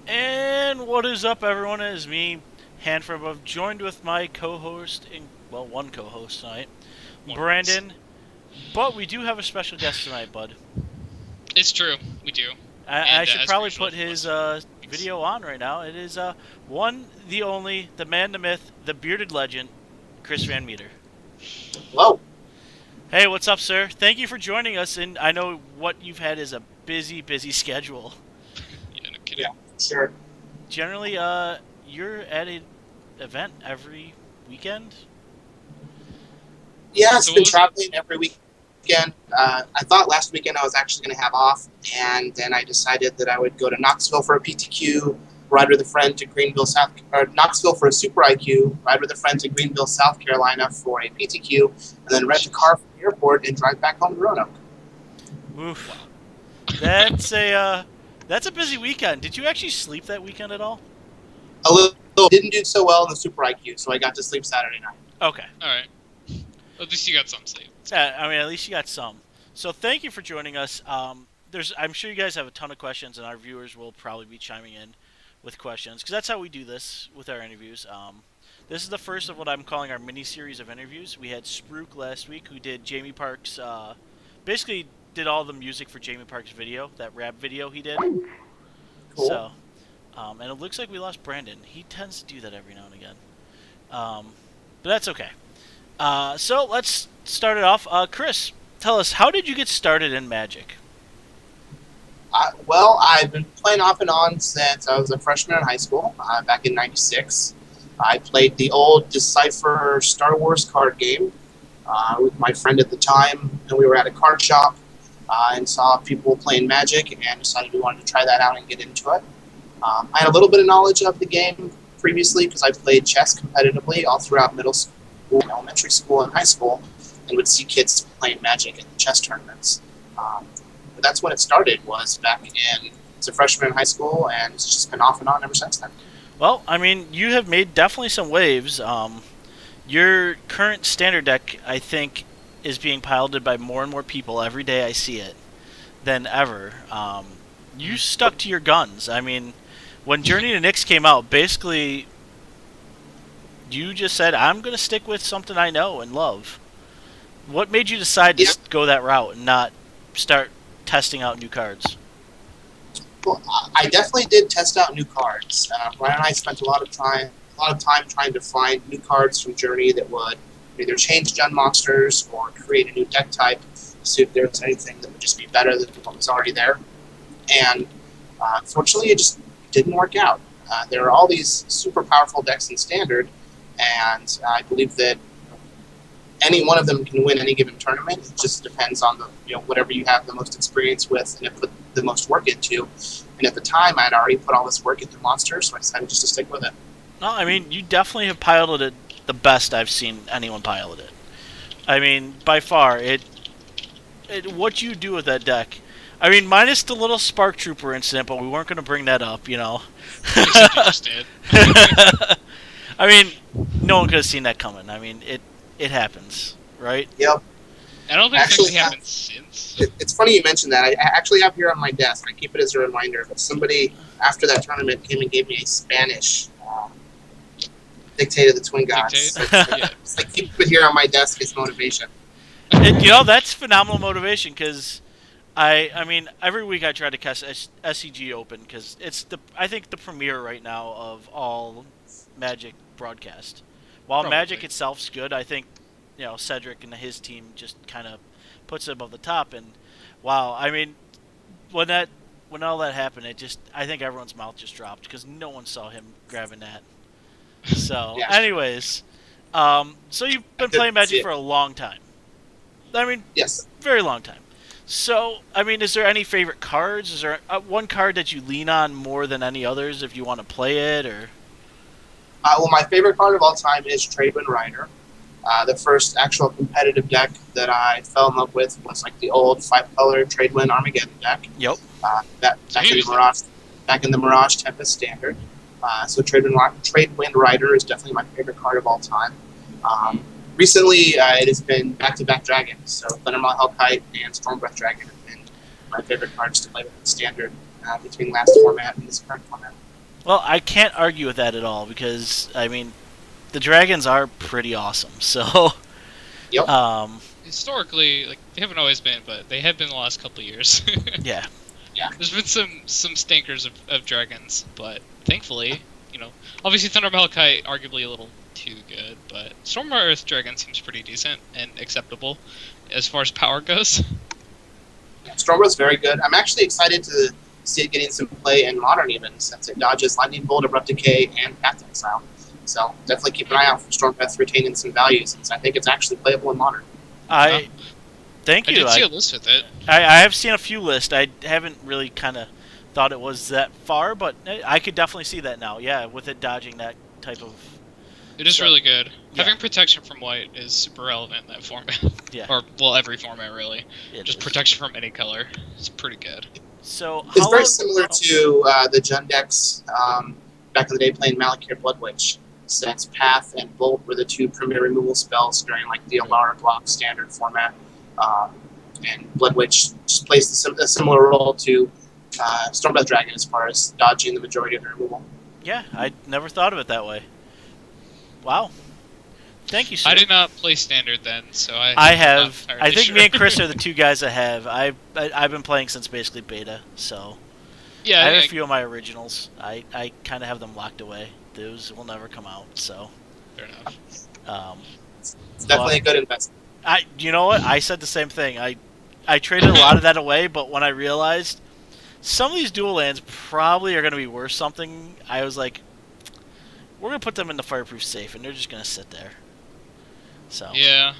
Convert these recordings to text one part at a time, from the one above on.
And what is up, everyone? It is me, Hanford above, joined with my co-host, one co-host tonight, One voice. Brandon. But we do have a special guest tonight, bud. It's true, we do. I And should as per probably usual put from his us. Thanks. video on right now. It is one, the only, the man, the myth, the bearded legend, Chris VanMeter. Hello. Hey, what's up, sir? Thank you for joining us. And I know what you've had is a busy, busy schedule. Yeah, no kidding. Yeah, sure. Generally, you're at an event every weekend. Yeah, So it's what been was it? traveling every weekend. I thought last weekend I was actually going to have off, and then I decided that I would go to Knoxville for a PTQ, ride with a friend to Greenville, or Knoxville for a Super IQ, ride with a friend to Greenville, South Carolina for a PTQ, and then rent a Jeez. car from the airport and drive back home to Roanoke. Oof. Wow. That's a busy weekend. Did you actually sleep that weekend at all? A little didn't do so well in the Super IQ, so I got to sleep Saturday night. Okay. Alright. At least you got some sleep. I mean, at least you got some. So thank you for joining us. I'm sure you guys have a ton of questions, and our viewers will probably be chiming in with questions because that's how we do this with our interviews. This is the first of what I'm calling our mini series of interviews. We had Spruik last week, who did Jamie Park's, basically did all the music for Jamie Park's video, that rap video he did. Cool. So, and it looks like we lost Brandon. He tends to do that every now and again. But that's okay. So let's start it off. Chris, tell us, how did you get started in Magic? Well, I've been playing off and on since I was a freshman in high school, back in '96. I played the old Decipher Star Wars card game with my friend at the time, and we were at a card shop and saw people playing Magic and decided we wanted to try that out and get into it. I had a little bit of knowledge of the game previously because I played chess competitively all throughout middle school, elementary school, and high school, and would see kids playing Magic in chess tournaments. But that's when it started, was back in as a freshman in high school, and it's just been off and on ever since then. Well, I mean, you have made definitely some waves. Your current standard deck, I think, is being piloted by more and more people every day. I see it than ever. You stuck to your guns. I mean, when Journey to Nyx came out, basically, you just said, "I'm going to stick with something I know and love." What made you decide Yeah, to go that route and not start testing out new cards? well, I definitely did test out new cards. Ryan and I spent a lot of time trying to find new cards from Journey that would either change Gen monsters or create a new deck type to see if there was anything that would just be better than what was already there. And unfortunately, it just didn't work out. There are all these super powerful decks in Standard, and I believe that any one of them can win any given tournament. It just depends on the whatever you have the most experience with and put the most work into. And at the time, I'd already put all this work into Monster, so I decided just to stick with it. No, I mean, you definitely have piloted it the best I've seen anyone pilot it. I mean, by far, what you do with that deck. I mean, minus the little Spark Trooper incident, but we weren't going to bring that up, you know. Except you just did. I mean, no one could have seen that coming. I mean, it happens, right? Yep. I don't think it's Actually, actually happened since. it's funny you mentioned that. I actually have here on my desk. I keep it as a reminder. But somebody after that tournament came and gave me a Spanish Dictate of the Twin Gods. Dictate? So Yeah. I keep it here on my desk as motivation. That's phenomenal motivation because I mean, every week I try to catch SCG Open because I think the premier right now of all Magic broadcast. While Magic Probably. itself's good, I think Cedric and his team just kind of puts it above the top. And wow, I mean, when all that happened, I think everyone's mouth just dropped because no one saw him grabbing that. So, Yeah. anyways, so you've been Didn't playing see Magic it. for a long time. I mean, Yes. very long time. So, I mean, is there any favorite cards? Is there one card that you lean on more than any others if you want to play it, or? Well, my favorite card of all time is Tradewind Rider. The first actual competitive deck that I fell in love with was like the old 5-color Tradewind Armageddon deck. Yep. That back in the Mirage Tempest Standard. So Tradewind Rider is definitely my favorite card of all time. Recently, it has been back-to-back dragons. So Thundermaw Hellkite and Stormbreath Dragon have been my favorite cards to play with in Standard between last format and this current format. Well, I can't argue with that at all because I mean, the dragons are pretty awesome. So, Yep. Historically, like they haven't always been, but they have been the last couple of years. yeah. There's been some stinkers of dragons, but thankfully, obviously Thunder Malachite arguably a little too good, but Storm Earth Dragon seems pretty decent and acceptable as far as power goes. Stormbrow's very good. I'm actually excited to see it getting some play in Modern even, since it dodges Lightning Bolt, Abrupt Decay, and Path to Exile. So definitely keep an eye out for Stormbreath retaining some value, since I think it's actually playable in Modern. Thank you. I did see a list with it. I have seen a few lists. I haven't really kind of thought it was that far, but I could definitely see that now. Yeah, with it dodging that type of... It is really good. Yeah. Having protection from white is super relevant in that format. Yeah. Or, well, every format, really. Just is. protection from any color. It's pretty good. So it's very similar to the Jund decks back in the day playing Malakir Blood Witch, since Path and Bolt were the two premier removal spells during like the Alara block standard format. And Blood Witch just plays a similar role to Stormbreath Dragon as far as dodging the majority of the removal. Yeah, I never thought of it that way. Wow. Thank you, sir. I did not play standard then, so I have. I'm not I think sure. me and Chris are the two guys that have. I've been playing since basically beta, so Yeah, I have a few of my originals. I kind of have them locked away. Those will never come out. So, fair enough. It's definitely a good investment. You know what? I said the same thing. I traded a lot of that away, but when I realized some of these dual lands probably are going to be worth something, I was like, we're going to put them in the fireproof safe, and they're just going to sit there. So Yeah,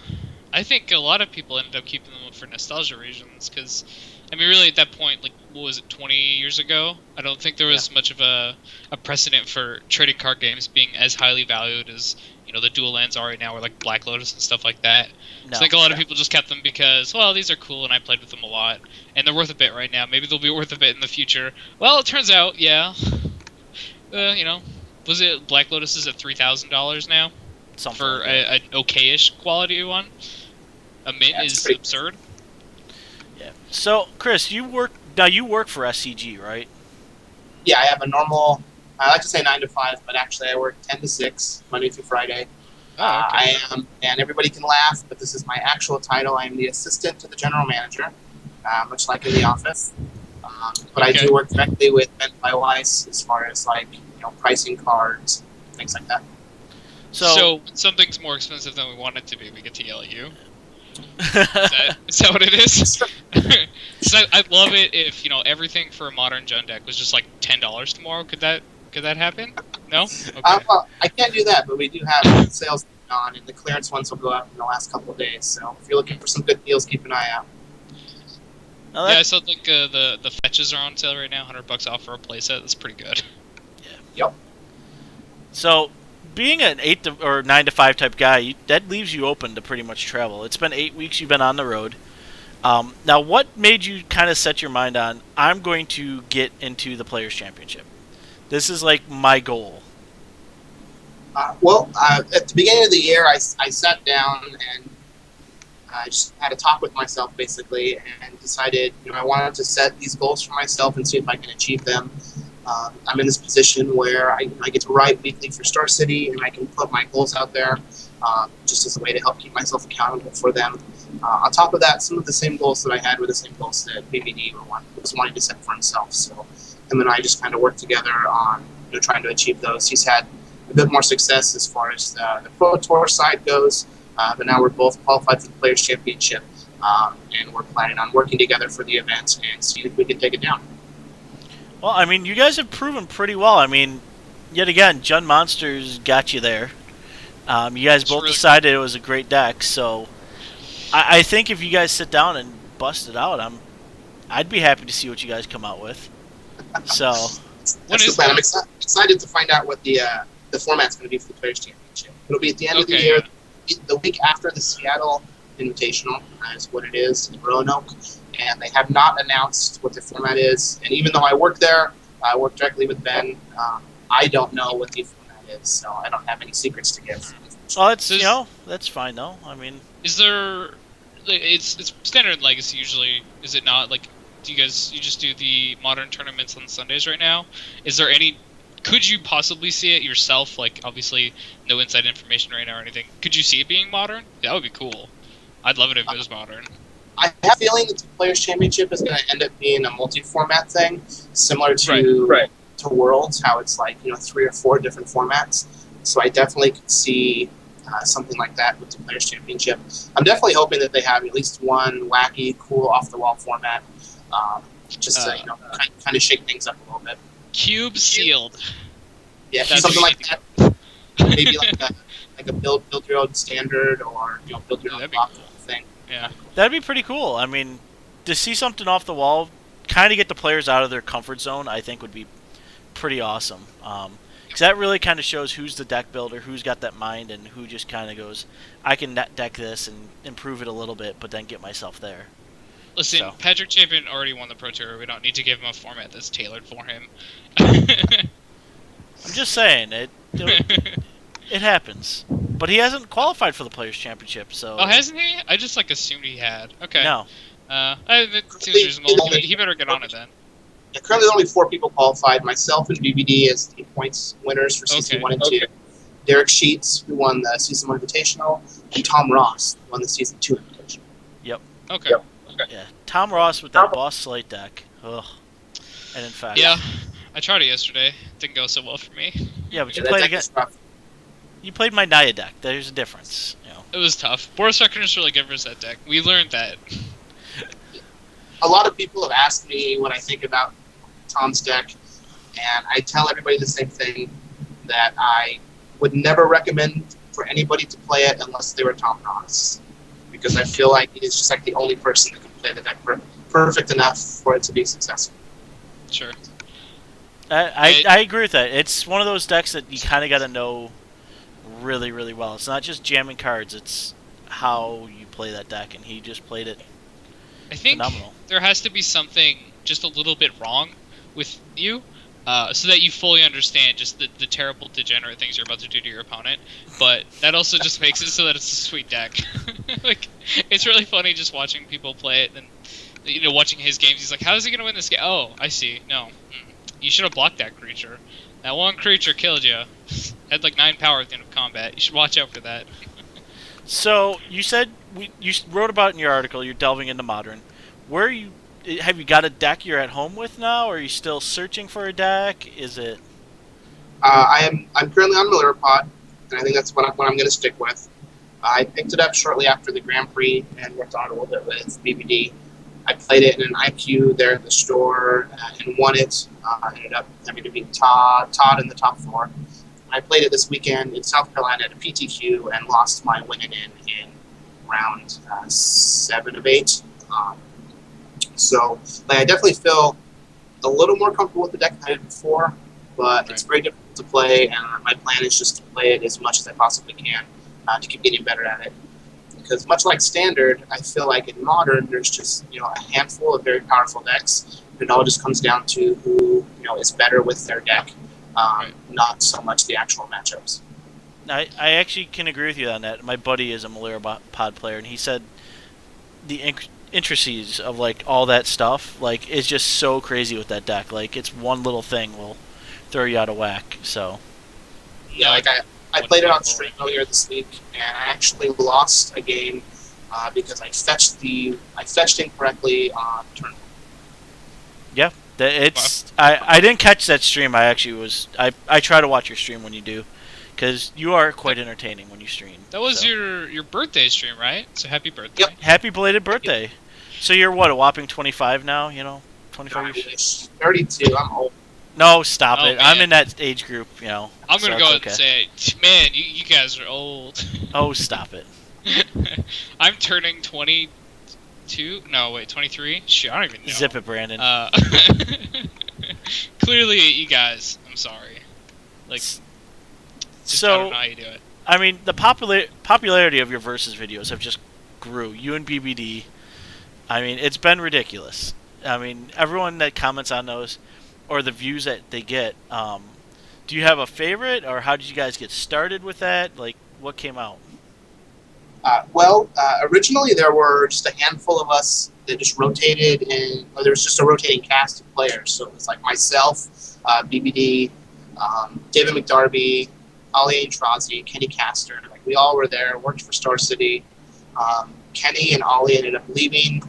I think a lot of people ended up keeping them for nostalgia reasons, because, I mean, really at that point, like, what was it, 20 years ago? I don't think there was much of a precedent for trading card games being as highly valued as, the dual lands are right now, or like Black Lotus and stuff like that. No. So I think a lot of people just kept them because, well, these are cool and I played with them a lot, and they're worth a bit right now. Maybe they'll be worth a bit in the future. Well, it turns out, yeah. Was it Black Lotus is at $3,000 now? something For like that. an okay-ish quality one. A mint is pretty- absurd. Yeah. So, Chris, you work for SCG, right? Yeah, I have a normal. I like to say 9 to 5, but actually I work 10 to 6 Monday through Friday. Oh, okay. I am, and everybody can laugh, but this is my actual title. I am the assistant to the general manager, much like in the office. But I Okay. do work directly with Ben Weiss as far as pricing cards, things like that. So when something's more expensive than we want it to be, we get to yell at you. Is that what it is? So I'd love it if everything for a modern Jund deck was just like $10 tomorrow. Could that happen? No. Okay. Well, I can't do that, but we do have sales going on, and the clearance ones will go out in the last couple of days. So if you're looking for some good deals, keep an eye out. Oh, Yeah, I saw like the fetches are on sale right now, $100 off for a playset. That's pretty good. Yep. So, being an 8 or 9 to 5 type guy, that leaves you open to pretty much travel. It's been 8 weeks you've been on the road. Now, what made you kind of set your mind on, I'm going to get into the Players' Championship? This is like my goal. At the beginning of the year, I sat down and I just had a talk with myself, basically, and decided I wanted to set these goals for myself and see if I can achieve them. I'm in this position where I get to write weekly for Star City, and I can put my goals out there just as a way to help keep myself accountable for them. On top of that, some of the same goals that I had were the same goals that BBD was wanting to set for himself. So him and I just kind of worked together on trying to achieve those. He's had a bit more success as far as the Pro Tour side goes, but now we're both qualified for the Players' Championship, and we're planning on working together for the event and see if we can take it down. Well, I mean, you guys have proven pretty well. I mean, yet again, Jund Monsters got you there. You guys both decided it was a great deck, so I think if you guys sit down and bust it out, I'd be happy to see what you guys come out with. So That's the plan. I'm excited to find out what the format's going to be for the Players' Championship. It'll be at the end of the year, the week after the Seattle Invitational, is what it is in Roanoke, and they have not announced what the format is. And even though I work there, I work directly with Ben. I don't know what the format is, so I don't have any secrets to give. well, it's that's fine though. I mean, Is there? It's standard in Legacy usually. Is it not? Like, you just do the modern tournaments on Sundays right now? Is there any could you possibly see it yourself? Like, obviously, no inside information right now or anything. Could you see it being modern? That would be cool. I'd love it if it was modern. I have a feeling that the Players' Championship is going to end up being a multi-format thing, similar to to Worlds, how it's like 3 or 4 different formats. So I definitely could see something like that with the Players' Championship. I'm definitely hoping that they have at least one wacky, cool, off-the-wall format, just to kind of shake things up a little bit. Cube sealed. Yeah, something like that. Maybe like a build your own standard, or build your own block thing. Yeah, that'd be pretty cool. I mean, to see something off the wall, kind of get the players out of their comfort zone, I think would be pretty awesome. Because that really kind of shows who's the deck builder, who's got that mind, and who just kind of goes, I can deck this and improve it a little bit, but then get myself there. Listen, Patrick Chapin already won the Pro Tour. We don't need to give him a format that's tailored for him. I'm just saying, it happens. But he hasn't qualified for the Players' Championship, so... Oh, hasn't he? I just, assumed he had. Okay. No. That seems reasonable. He better get on it, then. Yeah, currently only 4 people qualified. Myself and BBD as the points winners for Season 1 and 2. Derek Sheets, who won the Season 1 Invitational, and Tom Ross, who won the Season 2 Invitational. Yep. Okay. Yeah, Tom Ross with that Boss Slate deck. Ugh. And in fact... Yeah, I tried it yesterday. Didn't go so well for me. Yeah, but you played against... You played my Naya deck. There's a difference. It was tough. Boris Reckoner's really good versus that deck. We learned that. A lot of people have asked me what I think about Tom's deck, and I tell everybody the same thing, that I would never recommend for anybody to play it unless they were Tom Ross, because I feel like he's just the only person that can play the deck perfect enough for it to be successful. Sure. I agree with that. It's one of those decks that you kind of got to know really, really well. It's not just jamming cards, it's how you play that deck, and he just played it phenomenal. There has to be something just a little bit wrong with you, so that you fully understand just the terrible, degenerate things you're about to do to your opponent, but that also just makes it so that it's a sweet deck. It's really funny just watching people play it, and watching his games, he's like, how is he going to win this game? Oh, I see. No. You should have blocked that creature. That one creature killed you. Had 9 power at the end of combat. You should watch out for that. So you said you wrote about in your article you're delving into Modern. Have you got a deck you're at home with now, or are you still searching for a deck? Is it? I'm currently on Millerpod, and I think that's what I'm going to stick with. I picked it up shortly after the Grand Prix and worked on it a little bit with BBD. I played it in an IQ there at the store and won it. Ended up having to beat Todd in the top 4. I played it this weekend in South Carolina at a PTQ and lost my winning in round 7 of 8. So I definitely feel a little more comfortable with the deck than I did before, but it's very difficult to play, and my plan is just to play it as much as I possibly can to keep getting better at it. Because much like Standard, I feel like in Modern, there's just a handful of very powerful decks. It all just comes down to who is better with their deck, not so much the actual matchups. I actually can agree with you on that. My buddy is a Malera pod player, and he said the intricacies of all that stuff is just so crazy with that deck. It's one little thing will throw you out of whack. So yeah, I played it on stream earlier this week, and I actually lost a game because I fetched incorrectly on turn 1. Yeah, I didn't catch that stream. I try to watch your stream when you do, because you are quite entertaining when you stream. That was your birthday stream, right? So happy birthday! Yep. Happy belated birthday. So you're what, a whopping 25 now? 25 years. 32. I'm old. No, stop it. Man. I'm in that age group, I'm going to go ahead and say, man, you guys are old. Oh, stop it. I'm turning 22. No, wait, 23? Shit, I don't even know. Zip it, Brandon. Clearly, you guys, I'm sorry. I don't know how you do it. I mean, the popularity of your Versus videos have just grew. You and BBD, I mean, it's been ridiculous. I mean, everyone that comments on those, or the views that they get, do you have a favorite, or how did you guys get started with that? What came out? Originally there were just a handful of us that just rotated, or there was just a rotating cast of players. So it was myself, BBD, David McDarby, Ali Aintrazi, Kenny Castor. Like, we all were there, worked for Star City. Kenny and Ollie ended up leaving,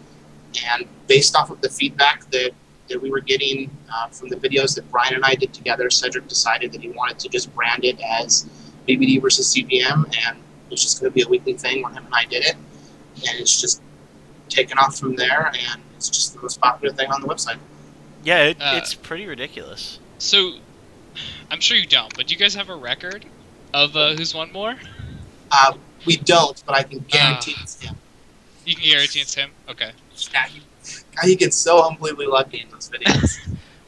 and based off of the feedback that we were getting from the videos that Brian and I did together, Cedric decided that he wanted to just brand it as BBD versus CBM, and it was just going to be a weekly thing where him and I did it, and it's just taken off from there, and it's just the most popular thing on the website. Yeah, it's pretty ridiculous. So, I'm sure you don't, but do you guys have a record of who's won more? We don't, but I can guarantee it's him. You can guarantee it's him? Okay. Yeah, he gets so unbelievably lucky in those videos.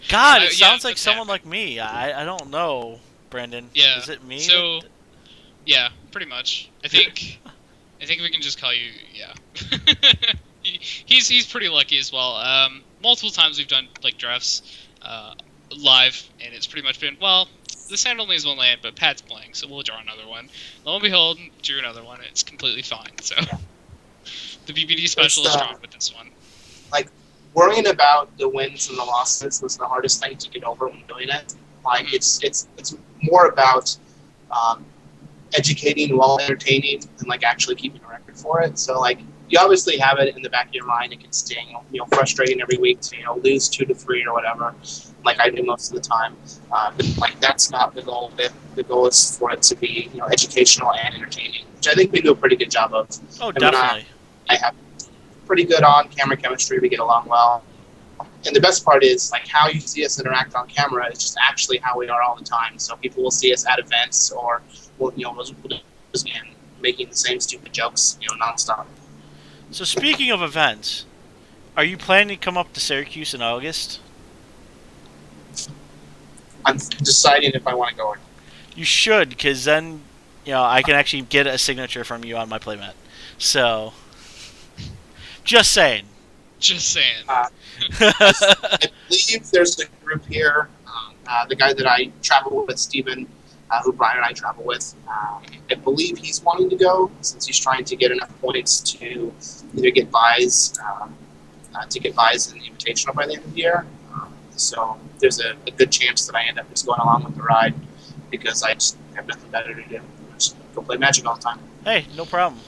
God, it sounds like someone like me. I don't know, Brandon. Yeah. Is it me? So, yeah, pretty much. I think we can just call you, yeah. he's pretty lucky as well. Multiple times we've done like drafts live, and it's pretty much been, well, this hand only has one land, but Pat's playing, so we'll draw another one. Lo and behold, drew another one. It's completely fine. So the BBD special is strong with this one. Like, worrying about the wins and the losses was the hardest thing to get over when doing it. Like, it's more about educating while entertaining and like actually keeping a record for it. So like, you obviously have it in the back of your mind. It can sting, frustrating every week to lose 2 to 3 or whatever, like I do most of the time. But like, that's not the goal. The goal is for it to be educational and entertaining, which I think we do a pretty good job of. Oh, definitely. I have pretty good on-camera chemistry. We get along well. And the best part is, like, how you see us interact on camera is just actually how we are all the time. So people will see us at events, or we'll just be making the same stupid jokes, nonstop. So speaking of events, are you planning to come up to Syracuse in August? I'm deciding if I want to go or not. You should, because then I can actually get a signature from you on my playmat. So, just saying. Just saying. I believe there's a group here. The guy that I travel with, Steven, who Brian and I travel with, I believe he's wanting to go since he's trying to get enough points to either get buys in the Invitational by the end of the year. So there's a good chance that I end up just going along with the ride because I just have nothing better to do. Just go play Magic all the time. Hey, no problem.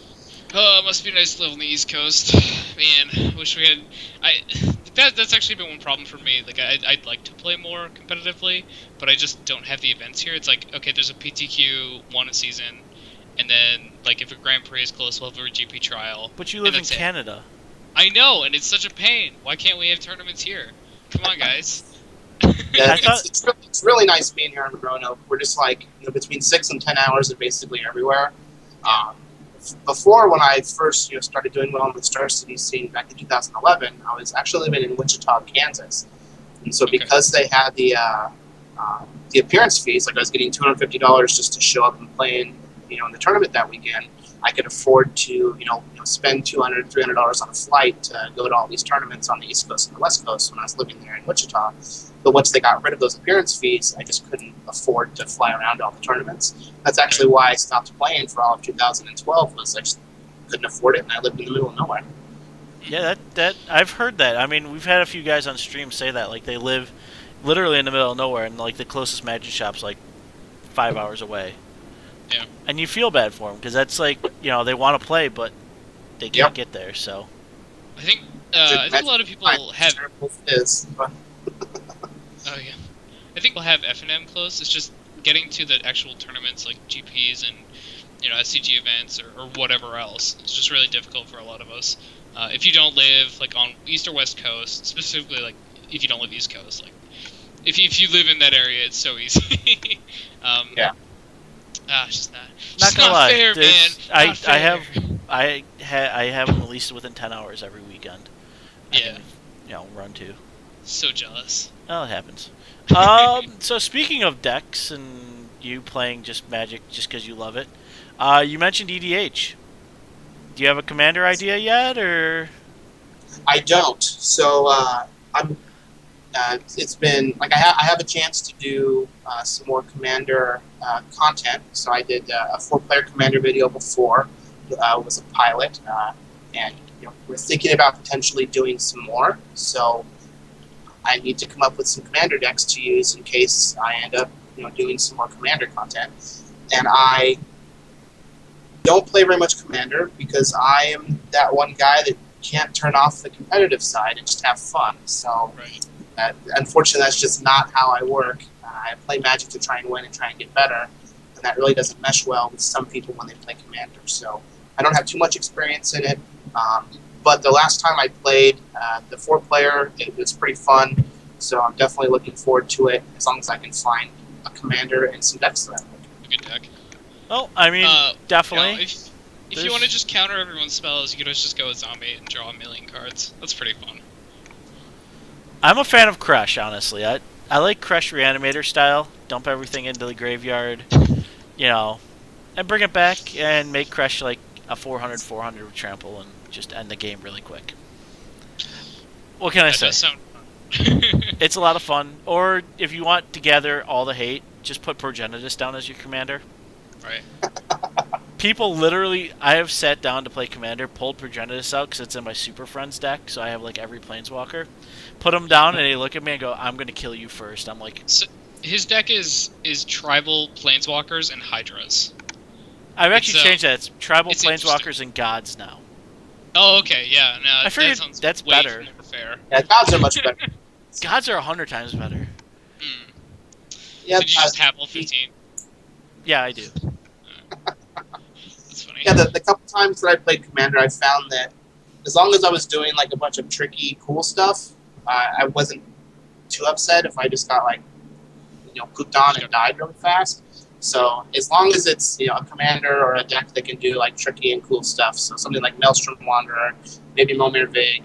Oh, it must be nice to live on the East Coast. Man, wish we had... That's actually been one problem for me. Like, I'd like to play more competitively, but I just don't have the events here. It's like, okay, there's a PTQ, one a season, and then, like, if a Grand Prix is close, we'll have a GP trial. But you live in Canada. I know, and it's such a pain. Why can't we have tournaments here? Come on, guys. Yeah, it's really nice being here in Roanoke. We're just like, between 6 and 10 hours and basically everywhere. Before, when I first started doing well in the Star City scene back in 2011, I was actually living in Wichita, Kansas. And so because they had the appearance fees, like I was getting $250 just to show up and play in the tournament that weekend, I could afford to spend $200, $300 on a flight to go to all these tournaments on the East Coast and the West Coast when I was living there in Wichita. But once they got rid of those appearance fees, I just couldn't afford to fly around to all the tournaments. That's actually why I stopped playing for all of 2012, was I just couldn't afford it, and I lived in the middle of nowhere. Yeah, that I've heard that. I mean, we've had a few guys on stream say that, like, they live literally in the middle of nowhere, and like the closest Magic shop's like 5 hours away. Yeah. And you feel bad for them because that's like they want to play, but they can't get there. So I think a lot of people have. Oh yeah, I think we'll have F&M close. It's just getting to the actual tournaments like GPs and SCG events or whatever else. It's just really difficult for a lot of us. If you don't live like on East or West Coast, specifically like if you don't live East Coast, like if you live in that area, it's so easy. Yeah. It's just gonna not lie. fair, man. Not fair. I have them released within 10 hours every weekend. Yeah. I can, run to. So jealous. Oh, it happens. So speaking of decks and you playing just Magic just because you love it, you mentioned EDH. Do you have a commander idea yet, or? I don't. So I'm. It's been like I have a chance to do some more commander content. So I did a 4-player commander video before. It was a pilot, and we're thinking about potentially doing some more. So I need to come up with some commander decks to use in case I end up doing some more Commander content. And I don't play very much Commander because I am that one guy that can't turn off the competitive side and just have fun. So unfortunately, that's just not how I work. I play Magic to try and win and try and get better, and that really doesn't mesh well with some people when they play Commander. So I don't have too much experience in it. But the last time I played the 4-player, it was pretty fun. So I'm definitely looking forward to it as long as I can find a Commander and some decks that I like. A good deck. Well, I mean, definitely. If you want to just counter everyone's spells, you could always just go with Zombie and draw a million cards. That's pretty fun. I'm a fan of Crush, honestly. I like Crush Reanimator style. Dump everything into the graveyard, and bring it back and make Crush like a 400/400 with trample and just end the game really quick. What can I say? Does sound fun. It's a lot of fun. Or if you want to gather all the hate, just put Progenitus down as your commander. Right. People literally, I have sat down to play Commander, pulled Progenitus out because it's in my Super Friends deck, so I have like every Planeswalker. Put them down, and they look at me and go, "I'm going to kill you first." I'm like, so his deck is tribal Planeswalkers and Hydras. I've actually changed that. It's tribal it's Planeswalkers and Gods now. Oh, okay, yeah. No, I figured that sounds that's way better. more fair. Yeah, Gods are much better. Gods are 100 times better. Yeah, So did you just have all 15? Yeah, I do. That's funny. Yeah, the couple times that I played Commander, I found that as long as I was doing like a bunch of tricky, cool stuff, I wasn't too upset if I just got like, cooked on and died really fast. So as long as it's a Commander or a deck that can do like tricky and cool stuff, so something like Maelstrom Wanderer, maybe Momir Vig,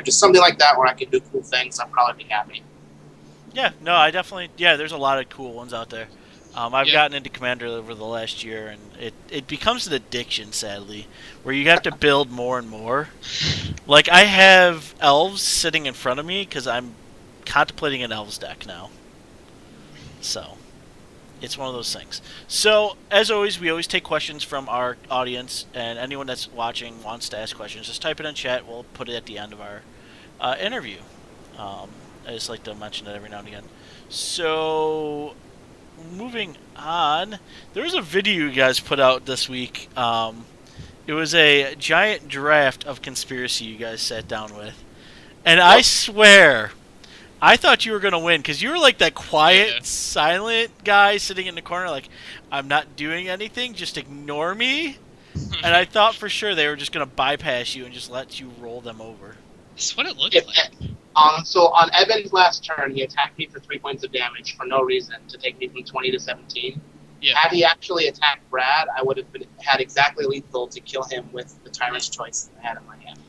just something like that where I can do cool things, I'll probably be happy. Yeah, no, I definitely. Yeah, there's a lot of cool ones out there. I've gotten into Commander over the last year, and it becomes an addiction, sadly, where you have to build more and more. Like, I have Elves sitting in front of me because I'm contemplating an Elves deck now. So, it's one of those things. So, as always, we always take questions from our audience, and anyone that's watching wants to ask questions, just type it in chat. We'll put it at the end of our interview. I just like to mention it every now and again. So, moving on, there was a video you guys put out this week. It was a giant draft of Conspiracy you guys sat down with. And I swear, I thought you were going to win because you were like that quiet, silent guy sitting in the corner like, I'm not doing anything, just ignore me. And I thought for sure they were just going to bypass you and just let you roll them over. That's what it looked like. So on Evan's last turn, he attacked me for 3 points of damage for no reason to take me from 20 to 17. Yeah. Had he actually attacked Brad, I would have had exactly lethal to kill him with the Tyrant's Choice that I had in my hand.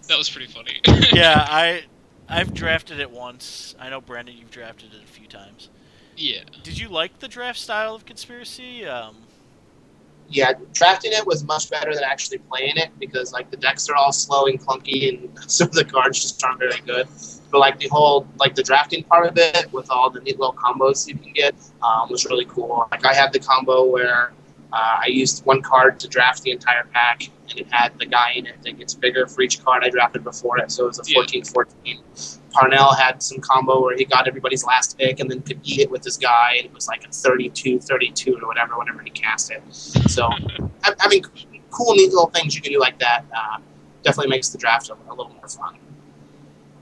That was pretty funny. Yeah, I've drafted it once. I know, Brandon, you've drafted it a few times. Yeah. Did you like the draft style of Conspiracy? Yeah, drafting it was much better than actually playing it because like the decks are all slow and clunky and some of the cards just aren't very good. But like the drafting part of it with all the neat little combos you can get was really cool. Like I had the combo where I used one card to draft the entire pack and it had the guy in it that gets bigger for each card I drafted before it. So it was a 14-14. Parnell had some combo where he got everybody's last pick and then could eat it with his guy, and it was like a 32-32 or whatever whenever he cast it. So having cool, neat little things you can do like that definitely makes the draft a little more fun.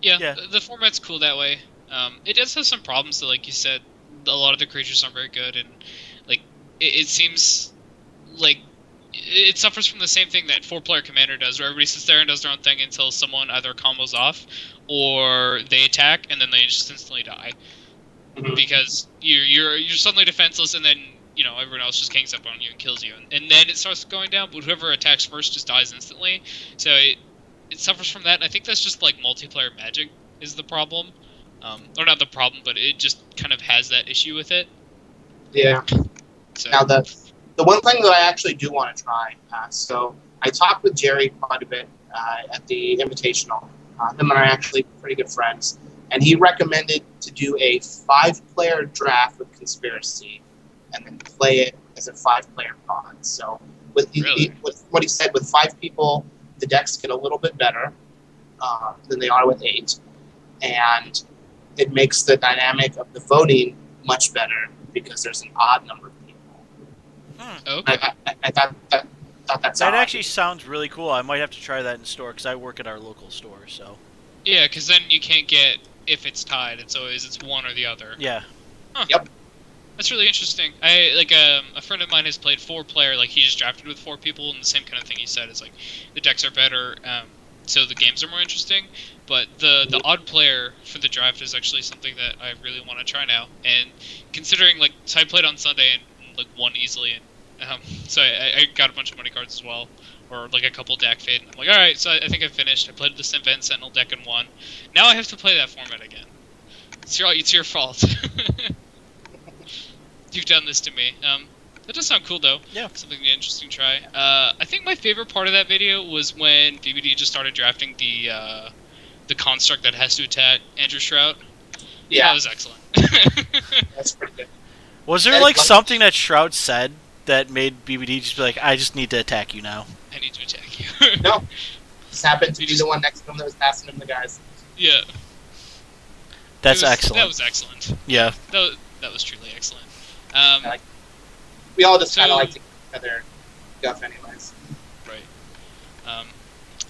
Yeah, the format's cool that way. It does have some problems, though, like you said. A lot of the creatures aren't very good, and like it seems like it suffers from the same thing that 4-player Commander does, where everybody sits there and does their own thing until someone either combos off or they attack and then they just instantly die. Mm-hmm. Because you're suddenly defenseless, and then everyone else just gangs up on you and kills you, and then it starts going down. But whoever attacks first just dies instantly. So it suffers from that. And I think that's just like multiplayer Magic is the problem, or not the problem, but it just kind of has that issue with it. Yeah. So. Now the one thing that I actually do want to try, so I talked with Jerry quite a bit at the Invitational. Him and I are actually pretty good friends. And he recommended to do a 5-player draft with Conspiracy and then play it as a 5-player pod. So with what he said, with 5 people, the decks get a little bit better than they are with 8. And it makes the dynamic of the voting much better because there's an odd number of people. Okay. I thought that's That odd. actually sounds really cool. I might have to try that in store because I work at our local store. So Yeah, because then you can't get if it's tied. It's always one or the other. yeah, Yep. That's really interesting. A friend of mine has played 4-player. Like he just drafted with 4 people, and the same kind of thing he said is like the decks are better, so the games are more interesting. But the odd player for the draft is actually something that I really want to try now. And considering so I played on Sunday and like won easily, and so I got a bunch of money cards as well, or like a couple deck fade. And I'm like, all right, so I think I finished. I played the Event Sentinel deck and won. Now I have to play that format again. It's your fault. You've done this to me. That does sound cool though. Yeah. Something interesting to try. I think my favorite part of that video was when BBD just started drafting the construct that has to attack Andrew Shroud. Yeah. That was excellent. That's pretty good. was there like something that Shroud said that made BBD just be like, I just need to attack you now? I need to attack you. No. Just happened to You be just- the one next to him that was passing him the guys. Yeah. That's That excellent. was excellent. Yeah. That was truly excellent. We all just So- kind of like to get each other guff anyways. Right.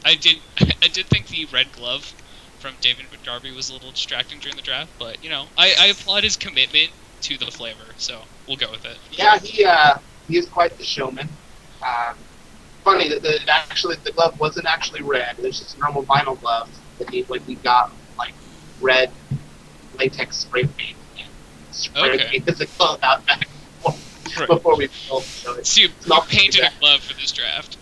I did think the red glove from David McDarby was a little distracting during the draft, but I applaud his commitment to the flavor, so we'll go with it. Yeah, he is quite the showman. Funny that the glove wasn't actually red. It was just a normal vinyl glove that he got like red latex spray paint and spray painted the glove out back before we built. So it's So you not painted a exact- glove for this draft.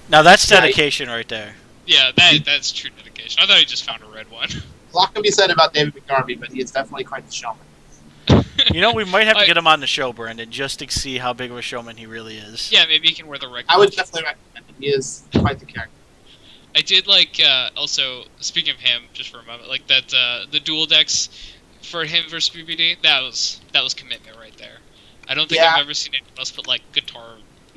Now that's Yeah, dedication right there. Yeah, that's true dedication. I thought he just found a red one. A lot can be said about David McDarby, but he is definitely quite the showman. We might have to I- get him on the show, Brandon, just to see how big of a showman he really is. Yeah, maybe he can wear the red. I would glove. definitely recommend him. He is quite the character. I did also speaking of him, just for a moment, like that the dual decks for him versus BBD. That was commitment right there. I don't think Yeah. I've ever seen anyone else put like guitar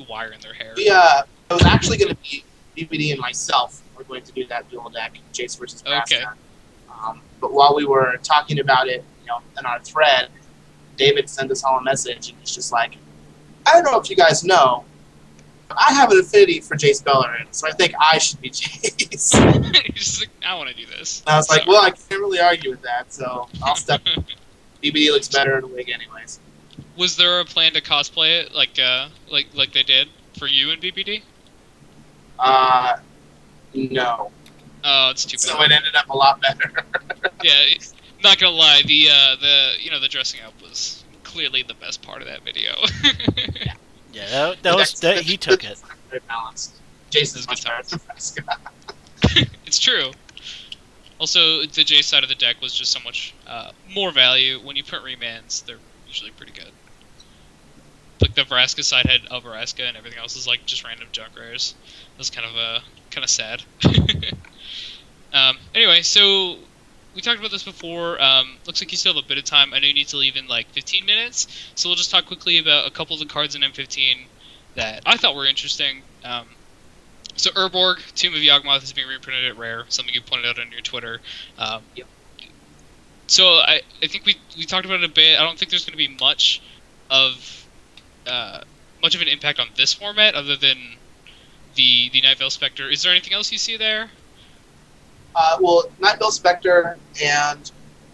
wire in their hair. It was actually going to be BBD and myself. We're going to do that dual deck, Jace versus Brass. Okay. But while we were talking about it, in our thread, David sent us all a message, and he's just like, I don't know if you guys know, but I have an affinity for Jace Bellerin, so I think I should be Jace. He's just like, I want to do this. And I was like, Sorry. well, I can't really argue with that, so I'll step. BBD looks better in a wig, anyways. Was there a plan to cosplay it like they did for you and BBD? No. Oh, it's too bad. So it ended up a lot better. Yeah, not gonna lie, the dressing up was clearly the best part of that video. Yeah, he took it. Very balanced. Jason's much better than Fresca. It's true. Also, the J side of the deck was just so much more value. When you print remands, they're usually pretty good. Like the Vraska side had El Vraska, and everything else is like just random junk rares. It was kind of sad. Anyway, so we talked about this before. Looks like you still have a bit of time. I know you need to leave in like 15 minutes, so we'll just talk quickly about a couple of the cards in M15 that I thought were interesting. So Urborg, Tomb of Yawgmoth is being reprinted at Rare, something you pointed out on your Twitter. Yep. So I think we talked about it a bit. I don't think there's going to be much of an impact on this format other than the Night Veil Spectre. Is there anything else you see there? Well, Night Veil Spectre, and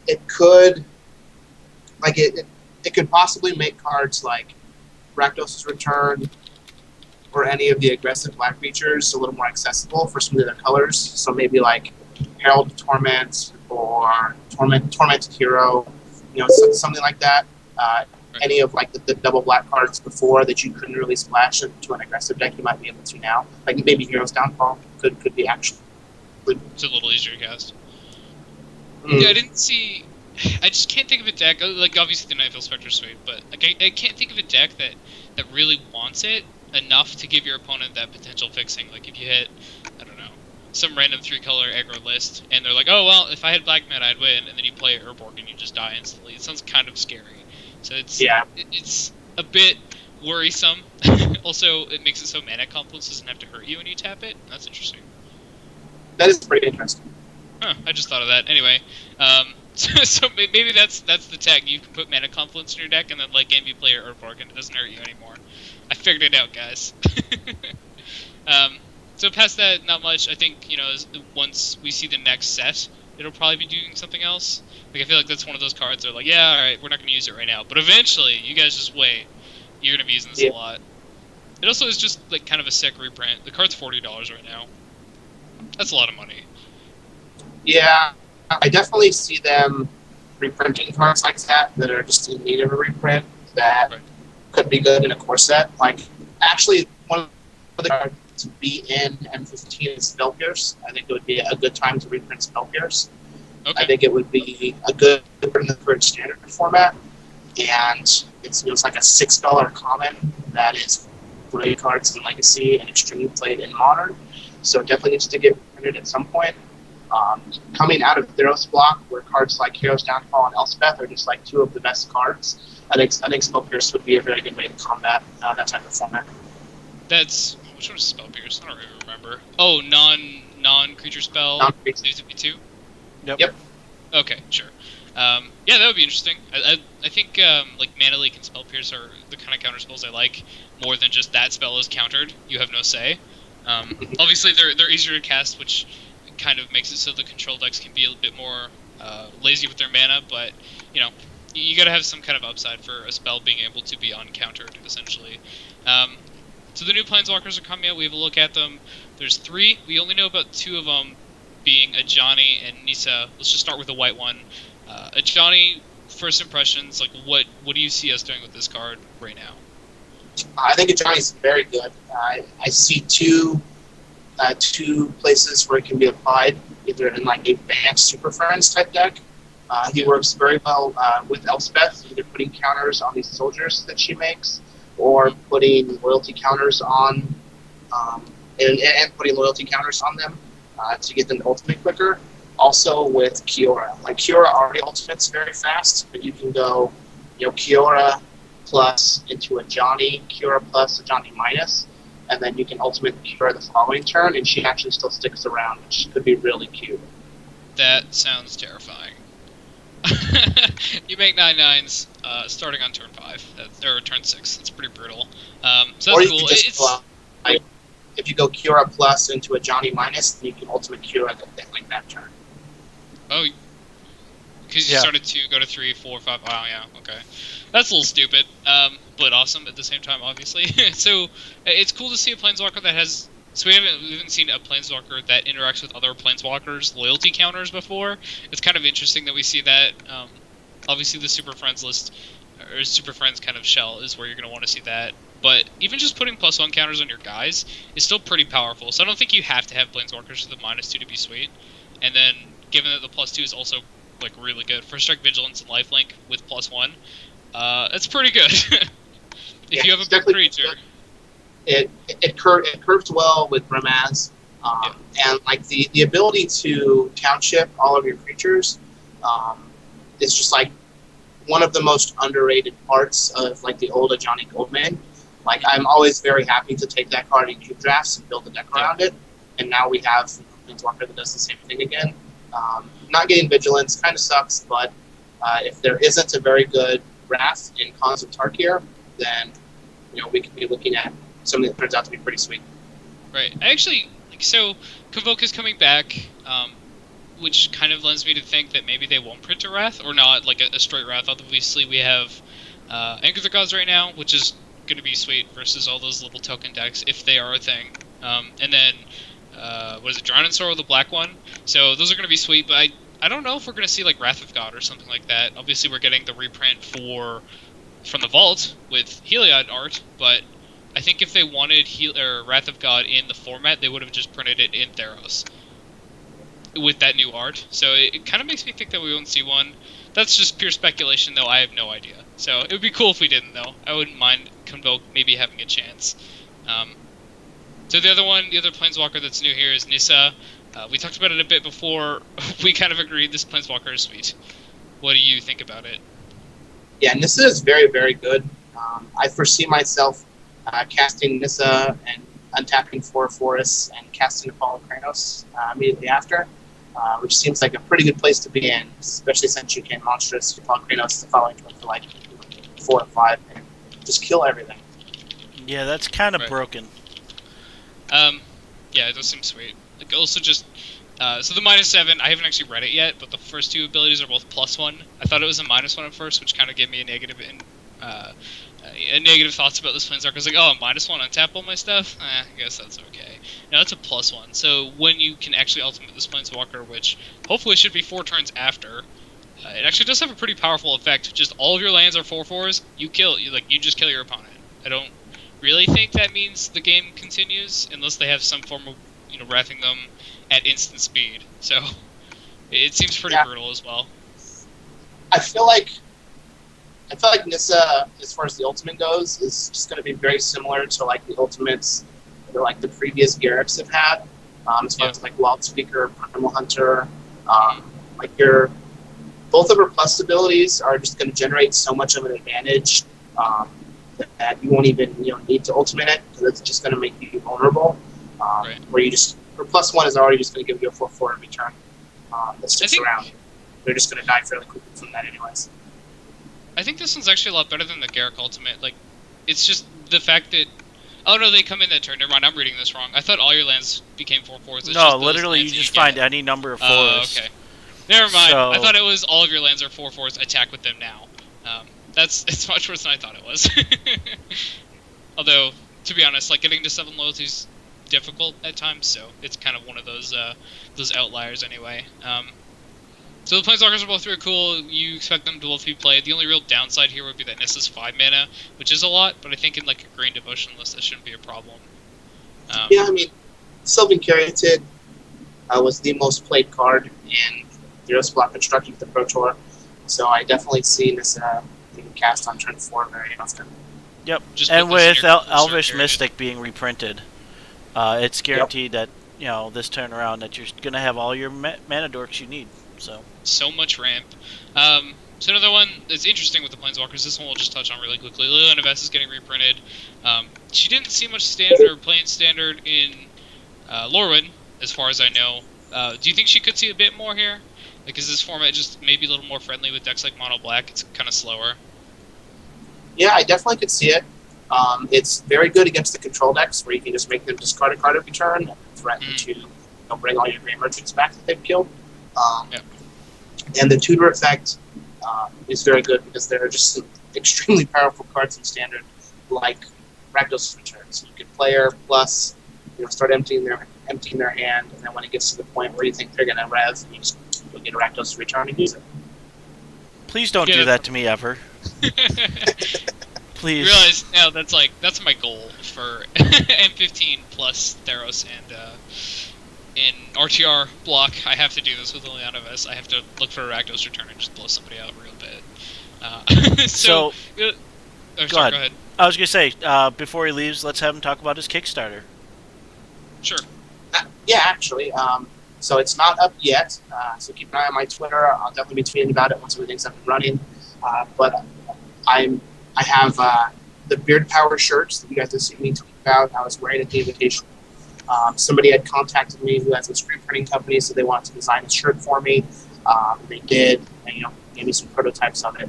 it could, it could possibly make cards like Rakdos' Return or any of the aggressive black creatures a little more accessible for some of their colors. So maybe like Herald of Torment or Tormented Hero, something like that. Any of like the double black cards before that you couldn't really splash into an aggressive deck, you might be able to now. Like maybe Hero's Downfall could be actually. It's a little easier to cast. Mm. Yeah, I didn't see. I just can't think of a deck. Like obviously the Night Veil Spectre is sweet, but like I can't think of a deck that really wants it enough to give your opponent that potential fixing. Like if you hit, I don't know, some random 3-color aggro list, and they're like, oh well, if I had black mana I'd win, and then you play Urborg and you just die instantly. It sounds kind of scary. So it's a bit worrisome. Also, it makes it so mana complex doesn't have to hurt you when you tap it. That's interesting. That is pretty interesting. Huh, I just thought of that. Anyway, So maybe that's the tag. You can put Mana Confluence in your deck, and then late game you play your Earthborg, and it doesn't hurt you anymore. I figured it out, guys. So past that, not much. I think, once we see the next set, it'll probably be doing something else. Like, I feel like that's one of those cards that are like, yeah, alright, we're not going to use it right now. But eventually, you guys just wait. You're going to be using this a lot. It also is just, like, kind of a sick reprint. The card's $40 right now. That's a lot of money. Yeah, I definitely see them reprinting cards like that are just in need of a reprint that could be good in a core set. Like, actually, one of the cards to be in M15 is Spell Pierce. I think it would be a good time to reprint Spell Pierce. Okay. I think it would be a good in the current standard format, and it's like a $6 common that is great cards in Legacy and extremely played in Modern. So it definitely needs to get printed at some point. Coming out of Theros block, where cards like Hero's Downfall and Elspeth are just like two of the best cards, I think Spell Pierce would be a very good way to combat that type of format. That's which one is Spell Pierce? I don't even remember. Oh, non-creature spell. Non-creature. Leaves it be 2. Yep. Okay, sure. Yeah, that would be interesting. I think like Mana Leak and Spell Pierce are the kind of counter spells I like more than just that spell is countered. You have no say. Obviously, they're easier to cast, which kind of makes it so the control decks can be a bit more lazy with their mana. But you got to have some kind of upside for a spell being able to be uncountered, essentially. So the new Planeswalkers are coming out. We have a look at them. There's 3. We only know about 2 of them, being Ajani and Nissa. Let's just start with the white one. Ajani, first impressions, like what do you see us doing with this card right now? I think Ajani's very good. I see two places where it can be applied, either in like a Vance Super Friends type deck. He works very well with Elspeth, either putting counters on these soldiers that she makes, or putting loyalty counters on, and putting loyalty counters on them to get them to ultimate quicker. Also with Kiora. Like, Kiora already ultimates very fast, but you can go, Kiora plus into Ajani, Kiora plus Ajani minus, and then you can ultimate Kiora the following turn, and she actually still sticks around, which could be really cute. That sounds terrifying. You make 9/9s starting on turn 5, or turn 6. That's pretty brutal. So Or that's you cool. can just if you go Kiora plus into Ajani minus, then you can ultimate Kiora like that turn. Oh, because you started 2, go to 3, 4, 5. Wow, yeah, okay. That's a little stupid, but awesome at the same time, obviously. So it's cool to see a Planeswalker that has. So we haven't seen a Planeswalker that interacts with other Planeswalkers' loyalty counters before. It's kind of interesting that we see that. Obviously, the Super Friends list, or Super Friends kind of shell, is where you're going to want to see that. But even just putting +1 counters on your guys is still pretty powerful. So I don't think you have to have Planeswalkers with a -2 to be sweet. And then, given that the +2 is also like really good for Strike, Vigilance, and Lifelink with +1, that's pretty good. If you have a big creature. It curves well with Ramaz, and like the ability to township all of your creatures is just like one of the most underrated parts of like the old Ajani Goldman. Like, I'm always very happy to take that card in cube drafts and build a deck around it, and now we have Planeswalker that does the same thing again. Not getting Vigilance kind of sucks, but if there isn't a very good Wrath in Cons of Tarkir, then we could be looking at something that turns out to be pretty sweet. Right. I actually, so Convoke is coming back, which kind of lends me to think that maybe they won't print a Wrath, or not like a straight Wrath. Obviously, we have Anchor the Gods right now, which is going to be sweet versus all those little token decks, if they are a thing. And then, what is it, Drown in Sorrow, the black one? So those are going to be sweet, but I don't know if we're going to see like Wrath of God or something like that. Obviously, we're getting the reprint from the Vault with Heliod art, but I think if they wanted Wrath of God in the format, they would have just printed it in Theros with that new art. So it kind of makes me think that we won't see one. That's just pure speculation, though. I have no idea. So it would be cool if we didn't, though. I wouldn't mind Convoke maybe having a chance. So the other Planeswalker that's new here is Nissa. We talked about it a bit before. We kind of agreed this Planeswalker is sweet. What do you think about it? Yeah, Nissa is very, very good. I foresee myself casting Nissa and untapping 4 forests and casting Apollo Kranos immediately after. which seems like a pretty good place to be in, especially since you can monstrous Volcanoes the following turn for like 4 or 5 and just kill everything. Yeah, that's kind of Right. broken. Yeah, it does seem sweet. Like also just so the -7, I haven't actually read it yet, but the first 2 abilities are both +1. I thought it was a -1 at first, which kind of gave me a negative thoughts about this Planeswalker. I was like, oh, a -1 untap all my stuff? I guess that's okay. Now it's a +1. So when you can actually ultimate this Planeswalker, which hopefully should be 4 turns after, it actually does have a pretty powerful effect. Just all of your lands are 4/4s. You just kill your opponent. I don't really think that means the game continues unless they have some form of wrapping them at instant speed. So it seems pretty brutal as well. I feel like Nissa, as far as the ultimate goes, is just going to be very similar to like the ultimates that like the previous Garrux have had. As far as like Wild Speaker, Primal Hunter, both of her plus abilities are just going to generate so much of an advantage that you won't even need to ultimate it, because it's just going to make you vulnerable. Where you just her +1 is already just going to give you a 4/4 every turn that sticks around. They're just going to die fairly quickly from that, anyways. I think this one's actually a lot better than the Garruk Ultimate. Like, it's just the fact that oh no, they come in that turn. Never mind, I'm reading this wrong. I thought all your lands became 4/4s. No, literally, you just find any number of 4s. Oh, okay. Never mind. So... I thought it was all of your lands are 4/4s. Attack with them now. It's much worse than I thought it was. Although, to be honest, like getting to 7 loyalties difficult at times, so it's kind of one of those outliers anyway. So the Planeswalkers are both really cool. You expect them to both be played. The only real downside here would be that Nissa's 5 mana, which is a lot, but I think in like a Green Devotion list that shouldn't be a problem. Yeah, I mean, Sylvan Caryatid was the most played card in Zero Spot Construct with the Pro Tour, so I definitely see Nissa being cast on turn 4 very often. Yep, Just and with Elvish period. Mystic being reprinted, it's guaranteed that this turn around that you're gonna have all your mana dorks you need. So much ramp. So another one that's interesting with the Planeswalkers, this one we'll just touch on really quickly. Liliana Vess is getting reprinted. She didn't see much standard or playing standard in Lorwyn, as far as I know. Do you think she could see a bit more here? Like, is this format just maybe a little more friendly with decks like Mono Black? It's kind of slower. Yeah, I definitely could see it. It's very good against the control decks, where you can just make them discard a card every turn and threaten to bring all your Grey Merchants back that they've killed. And the tutor effect is very good because there are just some extremely powerful cards in Standard, like Rakdos Return. So you can play her plus, start emptying their hand, and then when it gets to the point where you think they're going to rev, you just get a Rakdos Return and use it. Please don't do that to me ever. Please. You realize now that's my goal for M15 plus Theros and in RTR block. I have to do this with Liliana Vess. I have to look for a Rakdos Return and just blow somebody out real bit. Go ahead. I was gonna say before he leaves, let's have him talk about his Kickstarter. Sure. Yeah, actually. So it's not up yet. So keep an eye on my Twitter. I'll definitely be tweeting about it once everything's up and running. But I have the Beard Power shirts that you guys have seen me tweet about. I was wearing at the invitation. Somebody had contacted me who has a screen printing company, so they wanted to design a shirt for me. They did, and gave me some prototypes of it.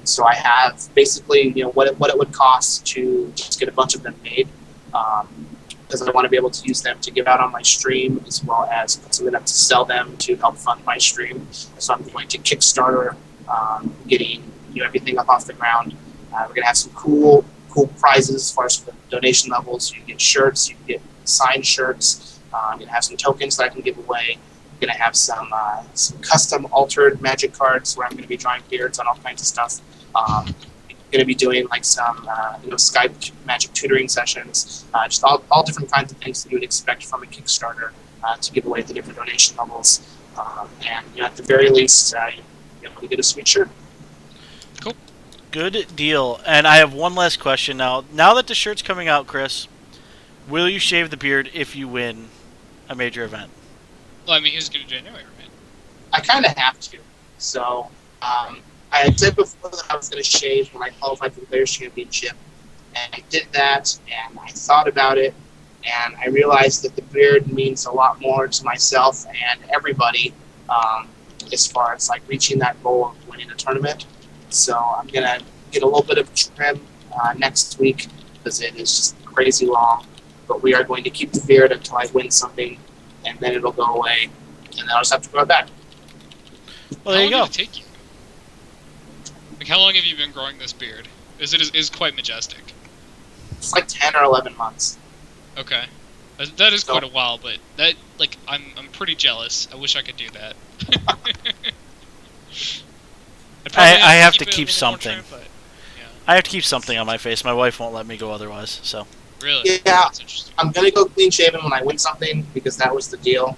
So I have basically what it would cost to just get a bunch of them made. Because I want to be able to use them to give out on my stream, as well as put something up to sell them to help fund my stream. So I'm going to Kickstarter, getting everything up off the ground. We're going to have some cool prizes as far as the donation levels. You can get shirts, you can get signed shirts. I'm going to have some tokens that I can give away. I'm going to have some custom altered Magic cards where I'm going to be drawing beards on all kinds of stuff. Going to be doing like some Skype Magic tutoring sessions, just all different kinds of things that you would expect from a Kickstarter to give away at the different donation levels, and at the very least you get a sweet shirt. Cool, good deal. And I have one last question now. Now that the shirt's coming out, Chris, will you shave the beard if you win a major event? Well, I mean, he's going to do it anyway, right? I kind of have to. So I had said before that I was going to shave when I qualified for the Players' Championship, and I did that, and I thought about it, and I realized that the beard means a lot more to myself and everybody, as far as like reaching that goal of winning a tournament. So I'm gonna get a little bit of trim next week because it is just crazy long. But we are going to keep the beard until I win something, and then it'll go away, and then I'll just have to grow it back. Well, there you How go. long did it take you? Like, how long have you been growing this beard? It is quite majestic. It's like 10 or 11 months. Okay, that is So- quite a while, but that like I'm pretty jealous. I wish I could do that. I'd probably I have to it a keep little more something. trim, but, yeah, I have to keep something on my face. My wife won't let me go otherwise. So really, Yeah. that's interesting. I'm gonna go clean shaven when I win something because that was the deal.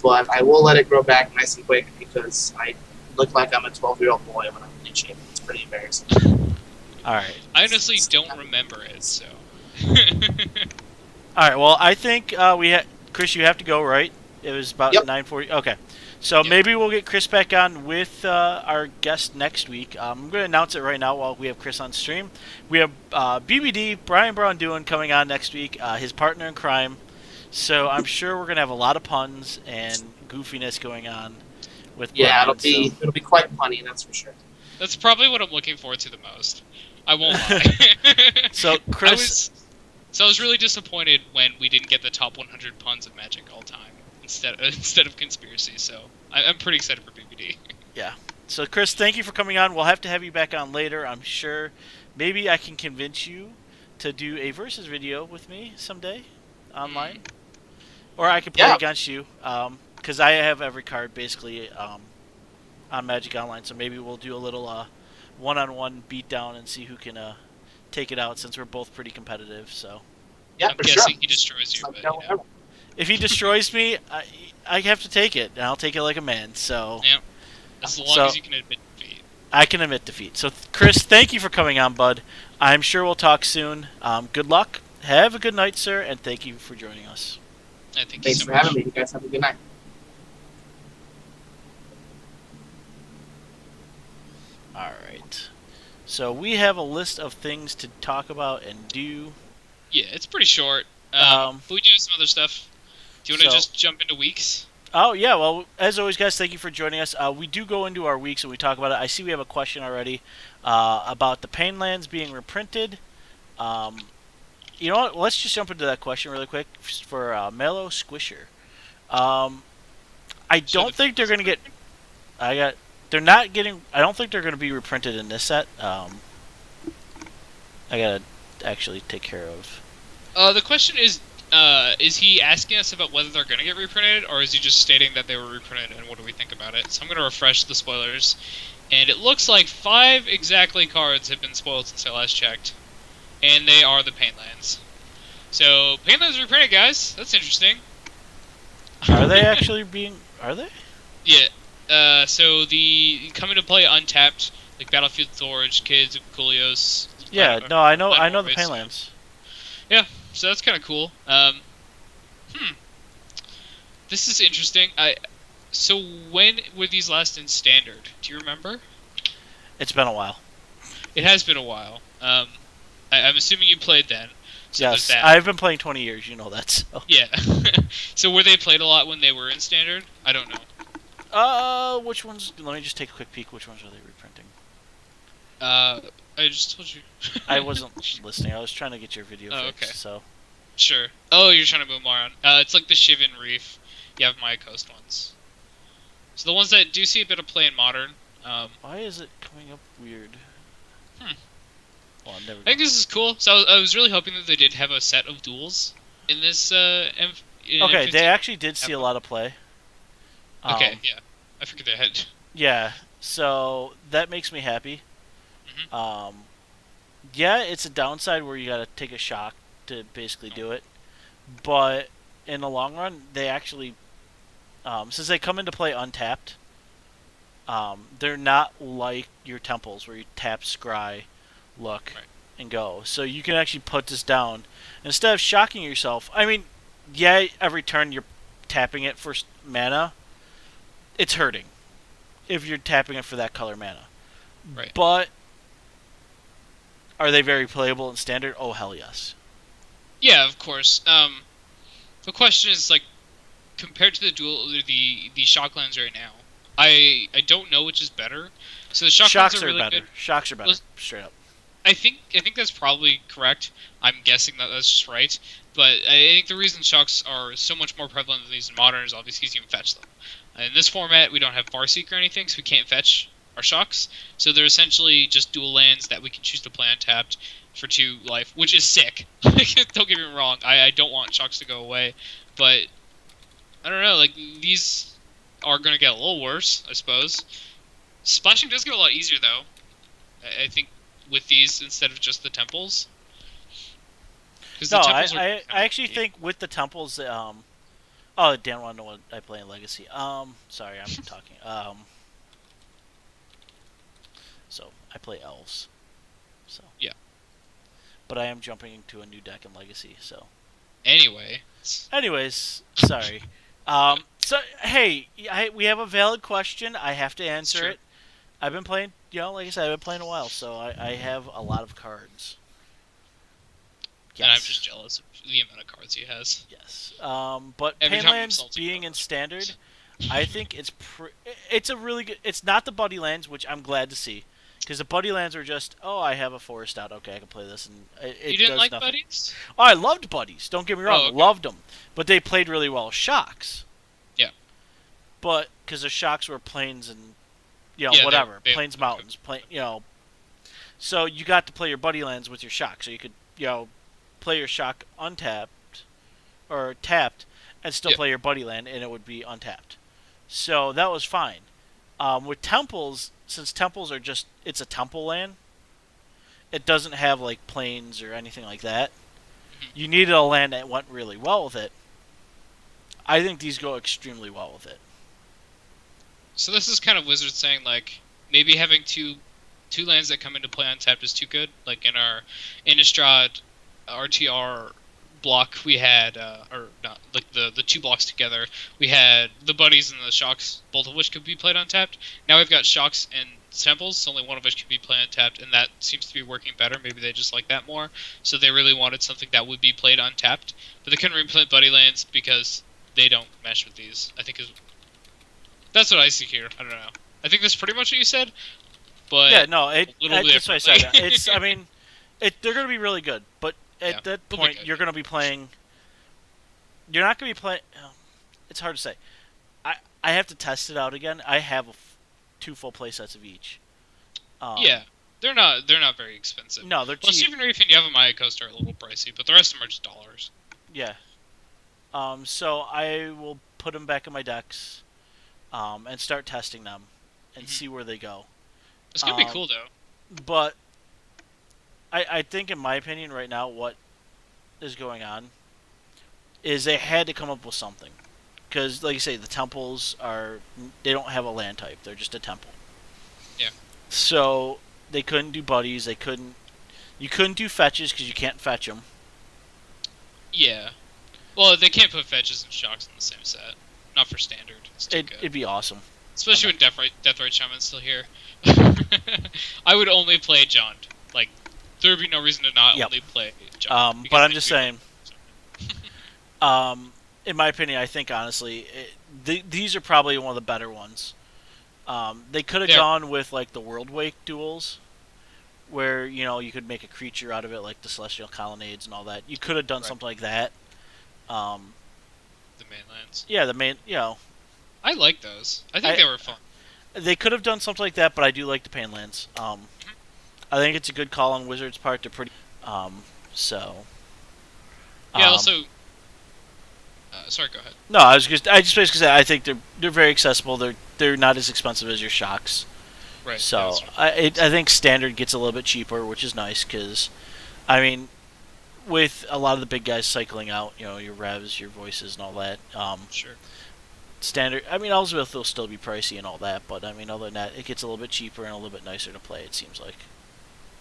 But I will let it grow back nice and quick because I look like I'm a 12-year-old boy when I'm clean shaven. It's pretty embarrassing. all right. I honestly don't remember it, so. All right. Well, I think Chris, you have to go, right? It was about Yep. 9:40. Okay. So Yep. maybe we'll get Chris back on with our guest next week. I'm going to announce it right now while we have Chris on stream. We have BBD, Brian Braun-Duin, coming on next week, his partner in crime. So I'm sure we're going to have a lot of puns and goofiness going on with Yeah, Brian. it'll be quite funny, that's for sure. That's probably what I'm looking forward to the most. I won't lie. So, Chris- I was really disappointed when we didn't get the top 100 puns of Magic all time instead of conspiracy. So I'm pretty excited for BBD. So, Chris, thank you for coming on. We'll have to have you back on later, I'm sure. Maybe I can convince you to do a versus video with me someday online. Or I can play Yeah. against you, because I have every card basically on Magic Online. So maybe we'll do a little one-on-one beatdown and see who can take it out, since we're both pretty competitive. So Yeah, I'm for guessing sure. he destroys you, Just let but me know you know. whenever. if he destroys me, I have to take it, and I'll take it like a man. So Yeah. As long So- as you can admit defeat. I can admit defeat. So, Chris, thank you for coming on, bud. I'm sure we'll talk soon. Good luck. Have a good night, sir, and thank you for joining us. Thank you Thanks so for much. having me. You guys have a good night. All right. So we have a list of things to talk about and do. Yeah, it's pretty short. But we do some other stuff. Do you want to so- just jump into weeks? Oh, yeah. Well, as always, guys, thank you for joining us. We do go into our weeks and we talk about it. I see we have a question already about the Painlands being reprinted. You know what? Let's just jump into that question really quick for Mellow Squisher. I So don't the- think they're going to get... They're not getting... I don't think they're going to be reprinted in this set. I got to actually take care of... The question is he asking us about whether they're going to get reprinted, or is he just stating that they were reprinted, and what do we think about it? So I'm going to refresh the spoilers, and it looks like 5 exactly cards have been spoiled since I last checked, and they are the Painlands. So, Painlands reprinted, guys. That's interesting. Are they actually being... Are they? Yeah. So the coming to play untapped, like Battlefield Storage, Kids, Coolios. Yeah, no, I know the Race. Painlands. So that's kind of cool. This is interesting. So when were these last in Standard? Do you remember? It's been a while. It has been a while. I'm assuming you played then. So Yes, there's that. I've been playing 20 years. You know that. So. Yeah. So were they played a lot when they were in Standard? I don't know. Which ones? Let me just take a quick peek. Which ones are they reprinting? I just told you. I wasn't listening. I was trying to get your video Oh, fixed. okay. So Sure. Oh, you're trying to move more on. It's like the Shivan Reef. You have Maya Coast ones. So the ones that do see a bit of play in Modern. why is it coming up weird? Well, never. I think this is cool. So I was really hoping that they did have a set of duels in this. In Okay, M15. they actually did see a lot of play. Okay, yeah. I figured they had. Yeah, so that makes me happy. Mhm. Yeah, it's a downside where you got to take a shock to basically do it, but in the long run, they actually, since they come into play untapped, they're not like your temples where you tap, scry, look, Right. and go. So you can actually put this down instead of shocking yourself. I mean, yeah, every turn you're tapping it for mana. It's hurting if you're tapping it for that color mana. Right. But are they very playable in Standard? Oh, hell yes. Yeah, of course. The question is like, compared to the shock lens right now, I don't know which is better. So the shock lens Shocks are are really better. good. Shocks are better. Well, Straight up. I think that's probably correct. I'm guessing that that's just right. But I think the reason shocks are so much more prevalent than these in modern is obviously you can fetch them. In this format, we don't have Farseek or anything, so we can't fetch our shocks. So they're essentially just dual lands that we can choose to play untapped for 2 life, which is sick. Don't get me wrong. I don't want shocks to go away, but I don't know. Like these are gonna get a little worse, I suppose. Splashing does get a lot easier though. I think with these instead of just the temples. Because No, the temples are I kinda actually cheap. think with the temples, oh, Dan want to know what I play in Legacy. Sorry, I'm talking. So I play elves. So Yeah. but I am jumping into a new deck in Legacy. So, Anyway, anyways, sorry. So hey, we have a valid question. I have to answer true. it. I've been playing, like I said, I've been playing a while, so I have a lot of cards. and I'm Yes. just jealous of the amount of cards he has. Yes. But Every time I'm Painlands salty being about in it. standard, I think it's a really good. It's not the buddy lands, which I'm glad to see, because the buddy lands are just, oh, I have a forest out, okay, I can play this, and You it didn't does like nothing. buddies? Oh, I loved buddies. Don't get me wrong, Oh, okay. loved them, but they played really well as shocks. Yeah. But because the shocks were plains and Yeah, whatever, they- plains mountains, so you got to play your buddy lands with your shock, so you could play your shock untapped or tapped and still Yeah. play your buddy land, and it would be untapped. So that was fine. With temples, since temples are just it's a temple land, it doesn't have like plains or anything like that. You needed a land that went really well with it. I think these go extremely well with it. So this is kind of Wizards saying like maybe having two lands that come into play untapped is too good. Like in our Innistrad RTR block we had or not like the 2 blocks together we had the buddies and the shocks, both of which could be played untapped. Now we've got shocks and temples, only one of which can be played untapped, and that seems to be working better. Maybe they just like that more, so they really wanted something that would be played untapped, but they couldn't replay buddy lands because they don't mesh with these. I think that's what I see here. I don't know. I think that's pretty much what you said, but Yeah, no, little that's what I said. differently. I mean, they're going to be really good, but at Yeah, that they'll be point, good. you're going to be playing. You're not going to be playing. It's hard to say. I have to test it out again. I have 2 full play sets of each. Yeah, they're not very expensive. No, they're Well, cheap. Stephen Reef and Yava Maya Coast are a little pricey, but the rest of them are just dollars. Yeah. So I will put them back in my decks, and start testing them, and see where they go. It's gonna be Um, cool though. But I think, in my opinion, right now, what is going on is they had to come up with something. Because, like you say, the temples they don't have a land type. They're just a temple. Yeah. So they couldn't do buddies. You couldn't do fetches because you can't fetch them. Yeah. Well, they can't put fetches and shocks in the same set. Not for standard. It's too good. It'd be awesome. Especially when Deathrite Shaman's still here. I would only play Jund. Like, there would be no reason to not Yep. only play Jund. But I'm just saying. In my opinion, I think honestly, these are probably one of the better ones. They could have Yeah. gone with like the World Wake duels, where you could make a creature out of it, like the Celestial Colonnades and all that. You could have done Right. something like that. The mainlands. Yeah, the main, I like those. I think they were fun. they could have done something like that, but I do like the Painlands. I think it's a good call on Wizards' part. They're pretty. So. Yeah. Also. Sorry. Go ahead. No, I just basically said I think they're very accessible. They're not as expensive as your shocks. Right. So yeah, I think standard gets a little bit cheaper, which is nice because, I mean, with a lot of the big guys cycling out, your revs, your voices, and all that. sure. Standard. I mean, Elizabeth will still be pricey and all that, but I mean, other than that, it gets a little bit cheaper and a little bit nicer to play. It seems like.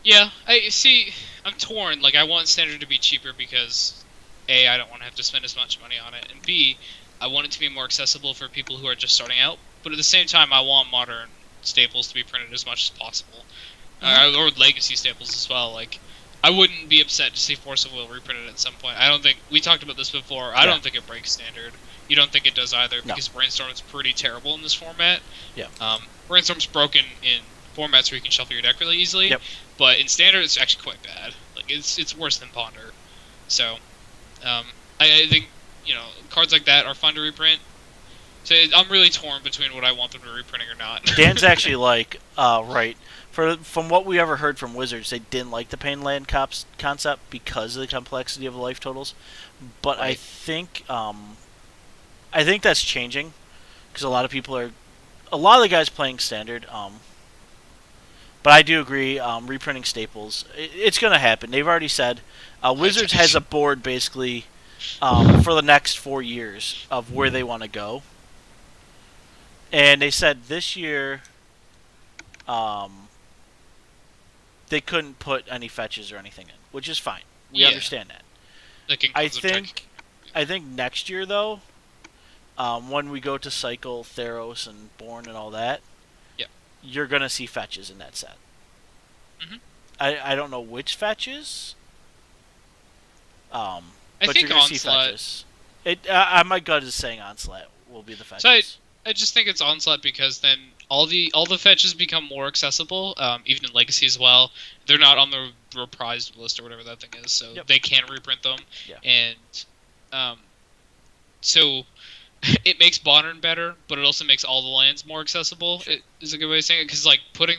Yeah, I see. I'm torn. Like, I want standard to be cheaper because A, I don't want to have to spend as much money on it, and B, I want it to be more accessible for people who are just starting out. But at the same time, I want modern staples to be printed as much as possible, or legacy staples as well. Like, I wouldn't be upset to see Force of Will reprinted at some point. I don't think we talked about this before. I don't think it breaks standard. You don't think it does either because Brainstorm is pretty terrible in this format. Yeah. Brainstorm's broken in formats where you can shuffle your deck really easily. Yep. But in standard, it's actually quite bad. Like it's worse than Ponder. So, I think cards like that are fun to reprint. So I'm really torn between what I want them to reprinting or not. Dan's actually right. From what we ever heard from Wizards, they didn't like the Pain Land concept because of the complexity of the life totals. But right. I think that's changing because a lot of the guys playing standard. But I do agree, reprinting staples, it's going to happen. They've already said Wizards has a board basically for the next 4 years of where they want to go. And they said this year they couldn't put any fetches or anything in, which is fine. We understand that. I think next year, though, when we go to Cycle, Theros, and Born and all that, you're going to see fetches in that set. Mm-hmm. I don't know which fetches, I but think you're going to see fetches. My gut is saying Onslaught will be the fetches. So I just think it's Onslaught because then all the fetches become more accessible, even in Legacy as well. They're not on the reprised list or whatever that thing is, so they can reprint them. Yeah. And so it makes Modern better, but it also makes all the lands more accessible. Sure. It is a good way of saying it, because like putting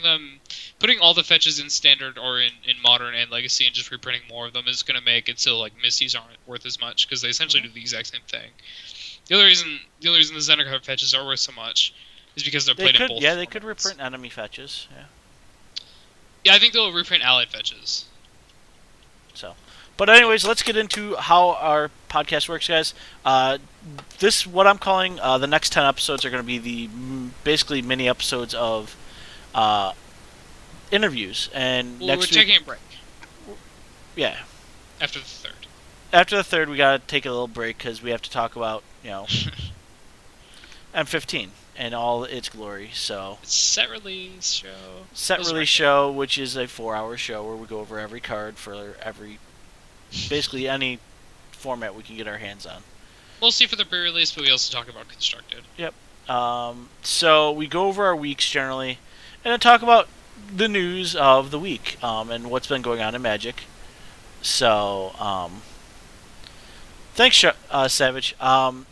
all the fetches in Standard or in Modern and Legacy and just reprinting more of them is going to make it so like Misty's aren't worth as much because they essentially do the exact same thing. The only reason the Zendikar fetches are worth so much is because they're played in both. Yeah, they could reprint enemy fetches. Yeah, I think they'll reprint allied fetches. So, but anyways, let's get into how our podcast works, guys. This what I'm calling the next 10 episodes are going to be the basically mini episodes of interviews, and next week we're taking a break. Yeah. After the third. After the third, we got to take a little break because we have to talk about M15 and all its glory. So it's set release show. Show, which is a 4-hour show where we go over every card for basically any format we can get our hands on. We'll see for the pre-release, but we also talk about constructed. Yep. So we go over our weeks generally, and then talk about the news of the week and what's been going on in Magic. So thanks, Savage.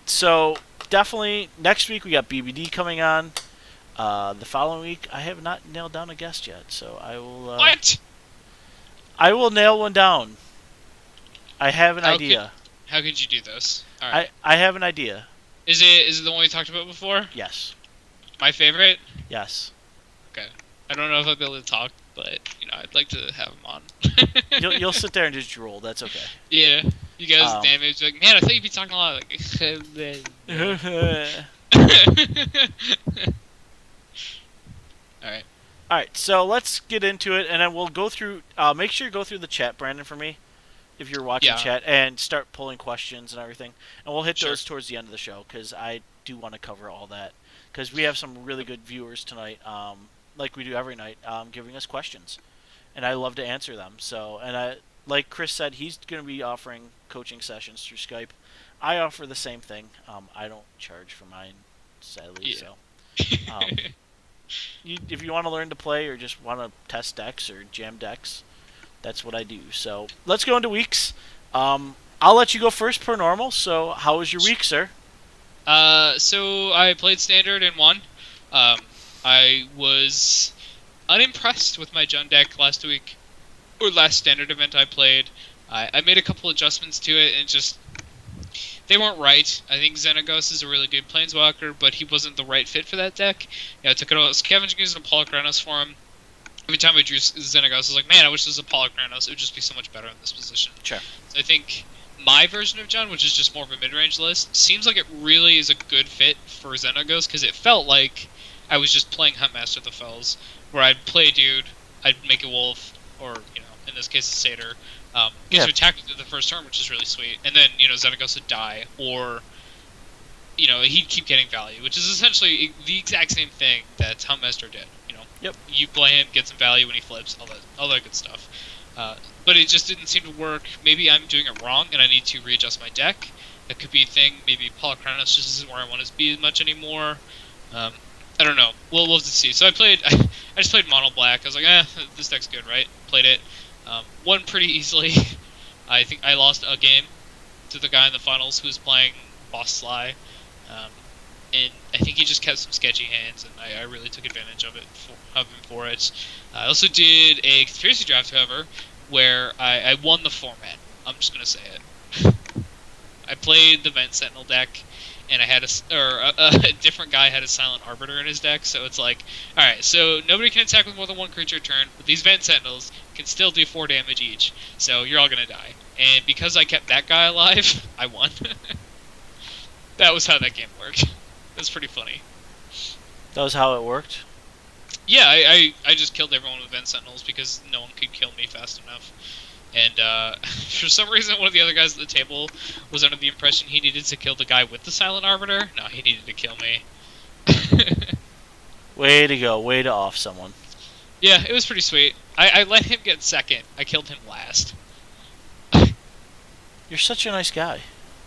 So definitely next week we got BBD coming on. The following week I have not nailed down a guest yet, so I will. What? I will nail one down. I have an idea. How could you do this? All right. I have an idea. Is it the one we talked about before? Yes. My favorite? Yes. Okay. I don't know if I'll be able to talk, but I'd like to have him on. You'll sit there and just drool. That's okay. Yeah. You guys, damn it, like, man, I thought you'd be talking a lot. Like, all right. So let's get into it, and then we'll go through. Make sure you go through the chat, Brandon, for me, if you're watching chat, and start pulling questions and everything. And we'll hit those towards the end of the show because I do want to cover all that because we have some really good viewers tonight. Like we do every night, giving us questions, and I love to answer them. So, and like Chris said, he's going to be offering coaching sessions through Skype. I offer the same thing. I don't charge for mine, sadly. Yeah. So, if you want to learn to play or just want to test decks or jam decks, that's what I do. So, let's go into weeks. I'll let you go first per normal. So, how was your week, sir? So I played Standard and won. I was unimpressed with my Jund deck last week, or last Standard event I played. I made a couple adjustments to it, and just they weren't right. I think Xenagos is a really good Planeswalker, but he wasn't the right fit for that deck. I took it out Scavenging using a Polychronos for him. Every time I drew Xenagos, I was like, man, I wish there was a Polychronos. It would just be so much better in this position. Sure. So I think my version of Jund, which is just more of a mid-range list, seems like it really is a good fit for Xenagos, because it felt like I was just playing Huntmaster of the Fells, where I'd play a dude, I'd make a wolf, or, in this case a satyr, get to attack with the first turn, which is really sweet, and then, Xenagos would die, or, he'd keep getting value, which is essentially the exact same thing that Huntmaster did, Yep. You play him, get some value when he flips, all that good stuff. But it just didn't seem to work. Maybe I'm doing it wrong and I need to readjust my deck. That could be a thing. Maybe Polychronos just isn't where I want to be as much anymore. I don't know. We'll have to see. So I just played Mono Black. I was like, this deck's good, right? Played it. Won pretty easily. I think I lost a game to the guy in the finals who was playing Boss Sly. And I think he just kept some sketchy hands, and I really took advantage of him for it. I also did a conspiracy draft, however, where I won the format. I'm just gonna say it. I played the Vent Sentinel deck, and I had a different guy had a Silent Arbiter in his deck, so it's like, all right, so nobody can attack with more than one creature a turn, but these Vent Sentinels can still do 4 damage each, so you're all gonna die. And because I kept that guy alive, I won. That was how that game worked. That's pretty funny. That was how it worked? Yeah, I just killed everyone with Vent Sentinels because no one could kill me fast enough. And for some reason, one of the other guys at the table was under the impression he needed to kill the guy with the Silent Arbiter. No, he needed to kill me. Way to go. Way to off someone. Yeah, it was pretty sweet. I let him get second. I killed him last. You're such a nice guy.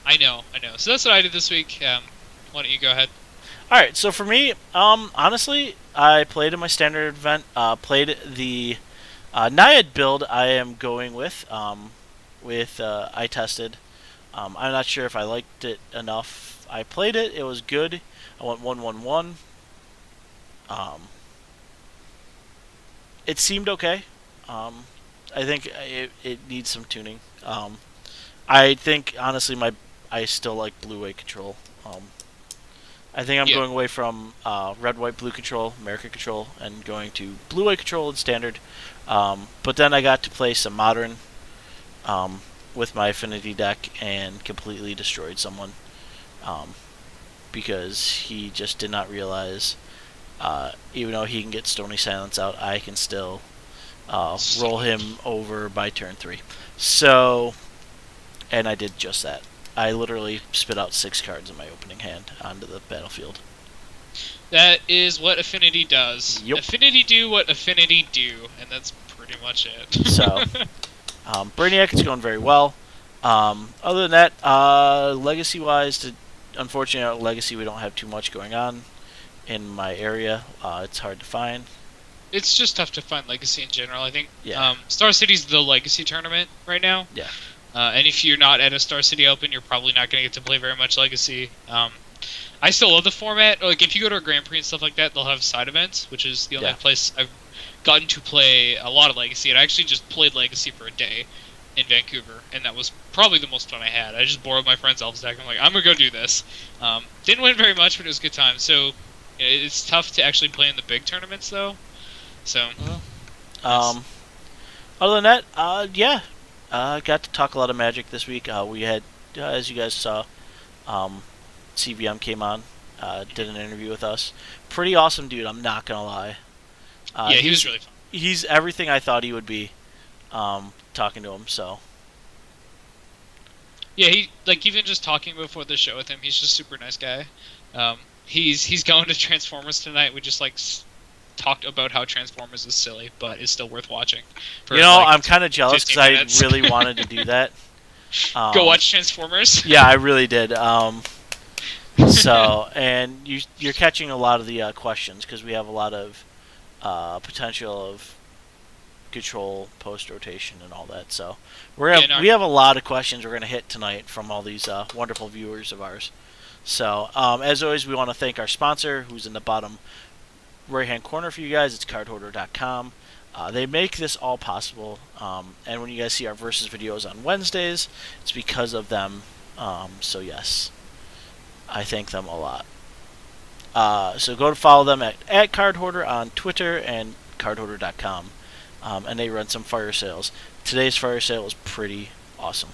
I know. So that's what I did this week. Why don't you go ahead? Alright, so for me, honestly, I played in my standard event, played the Naiad build I am going with, I tested. I'm not sure if I liked it enough. I played it, it was good. I went 1-1-1. It seemed okay. I think it needs some tuning. I think, honestly, I still like blue-white control. I think I'm going away from red, white, blue control, American control, and going to blue, white control in standard. But then I got to play some modern with my affinity deck and completely destroyed someone because he just did not realize, even though he can get Stony Silence out, I can still roll him over by turn 3. So, and I did just that. I literally spit out 6 cards in my opening hand onto the battlefield. That is what Affinity does. Yep. Affinity do what Affinity do, and that's pretty much it. So, Brainiac is going very well. Other than that, Legacy-wise, unfortunately, Legacy we don't have too much going on in my area. It's hard to find. It's just tough to find Legacy in general, I think. Yeah. Star City's the Legacy tournament right now. Yeah. And if you're not at a Star City Open, you're probably not going to get to play very much Legacy. I still love the format. Like, if you go to a Grand Prix and stuff like that, they'll have side events, which is the only place I've gotten to play a lot of Legacy. And I actually just played Legacy for a day in Vancouver, and that was probably the most fun I had. I just borrowed my friend's Elves deck. I'm like, I'm going to go do this. Didn't win very much, but it was a good time. So it's tough to actually play in the big tournaments, though. So, other than that, yeah. Got to talk a lot of Magic this week. We had, as you guys saw, CVM came on, did an interview with us. Pretty awesome dude, I'm not going to lie. Yeah, he was really fun. He's everything I thought he would be, talking to him, so. Yeah, even just talking before the show with him, he's just a super nice guy. He's going to Transformers tonight. We just, talked about how Transformers is silly, but is still worth watching. I'm kind of jealous because I really wanted to do that. Go watch Transformers? Yeah, I really did. So, and you're catching a lot of the questions because we have a lot of potential of control, post-rotation, and all that. So we have a lot of questions we're going to hit tonight from all these wonderful viewers of ours. So, as always, we want to thank our sponsor, who's in the bottom right-hand corner for you guys. It's cardhoarder.com. They make this all possible, and when you guys see our Versus videos on Wednesdays, it's because of them. So yes, I thank them a lot. So go to follow them at cardhoarder on Twitter and cardhoarder.com, and they run some fire sales. Today's fire sale was pretty awesome.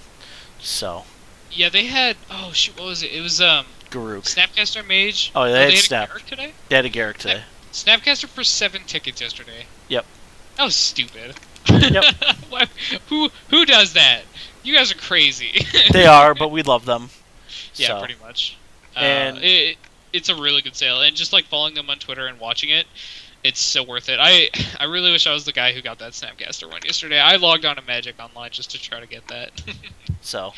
So yeah, they had what was it? It was Garuk. Snapcaster Mage. Oh, they had Snap. Today? They had a Garruk today. Snapcaster for 7 tickets yesterday. Yep. That was stupid. Yep. Who does that? You guys are crazy. They are, but we love them. Yeah, so. Pretty much. And it's a really good sale, and just following them on Twitter and watching it, it's so worth it. I really wish I was the guy who got that Snapcaster one yesterday. I logged on to Magic Online just to try to get that. So,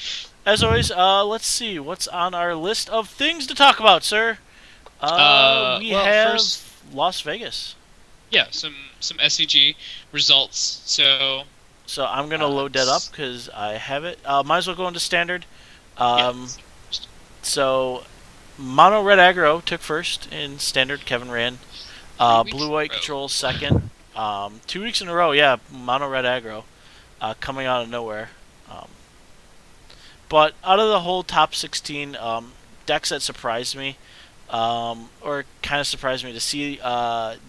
as always, let's see what's on our list of things to talk about, sir. We well, have first, Las Vegas. yeah, some SCG results. So I'm gonna load that up because I have it. Might as well go into standard. yeah. So, Mono Red Aggro took first in standard. Kevin ran. 3 weeks Blue in White a row. Control second. 2 weeks in a row, yeah. Mono Red Aggro, coming out of nowhere. But out of the whole top 16 decks that surprised me, or kind of surprised me to see,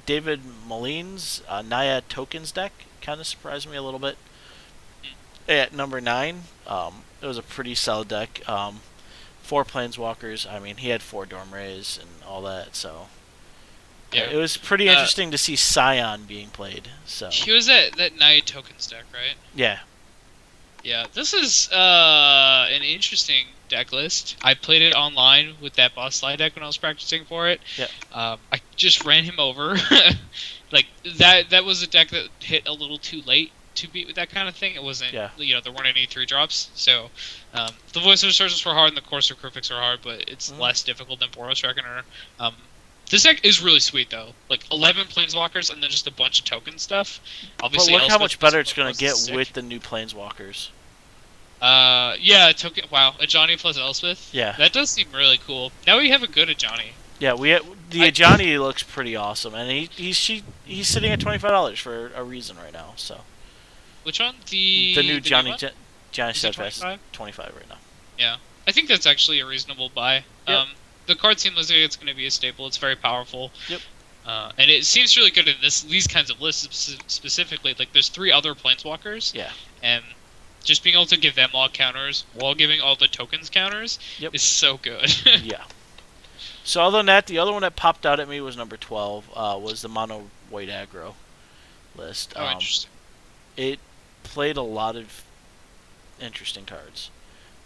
David Moline's Naya Tokens deck kind of surprised me a little bit. At number 9, it was a pretty solid deck. 4 Planeswalkers. I mean, he had 4 Dorm Rays and all that, so Yeah. it was pretty interesting to see Scion being played. So He was at that Night Tokens deck, right? yeah, Yeah, this is an interesting deck list. I played it online with that boss slide deck when I was practicing for it. Yeah. I just ran him over. Like that was a deck that hit a little too late to beat with that kind of thing. It wasn't, Yeah. there weren't any 3-drops. So the Voice of Resources were hard and the Course of Cryptics are hard, but it's less difficult than Boros Reckoner. This deck is really sweet though. Like 11 Planeswalkers and then just a bunch of token stuff. but Obviously, look how Elspeth much better was- it's going was to get sick. with the new Planeswalkers. Yeah, token. Wow, Ajani plus Elspeth. Yeah. That does seem really cool. Now we have a good Ajani. Yeah, the Ajani looks pretty awesome, and he's sitting at $25 for a reason right now. So Which one? The new Johnny one? Johnny Is it Steadfast 25? 25 right now. Yeah, I think that's actually a reasonable buy. Yep. The card seems like it's going to be a staple. It's very powerful. Yep. And it seems really good in these kinds of lists specifically. Like, there's 3 other Planeswalkers. Yeah. And just being able to give them all counters while giving all the tokens counters Yep. is so good. Yeah. So other than that, the other one that popped out at me was number 12. Was the Mono White Aggro list. Oh, interesting. It played a lot of interesting cards.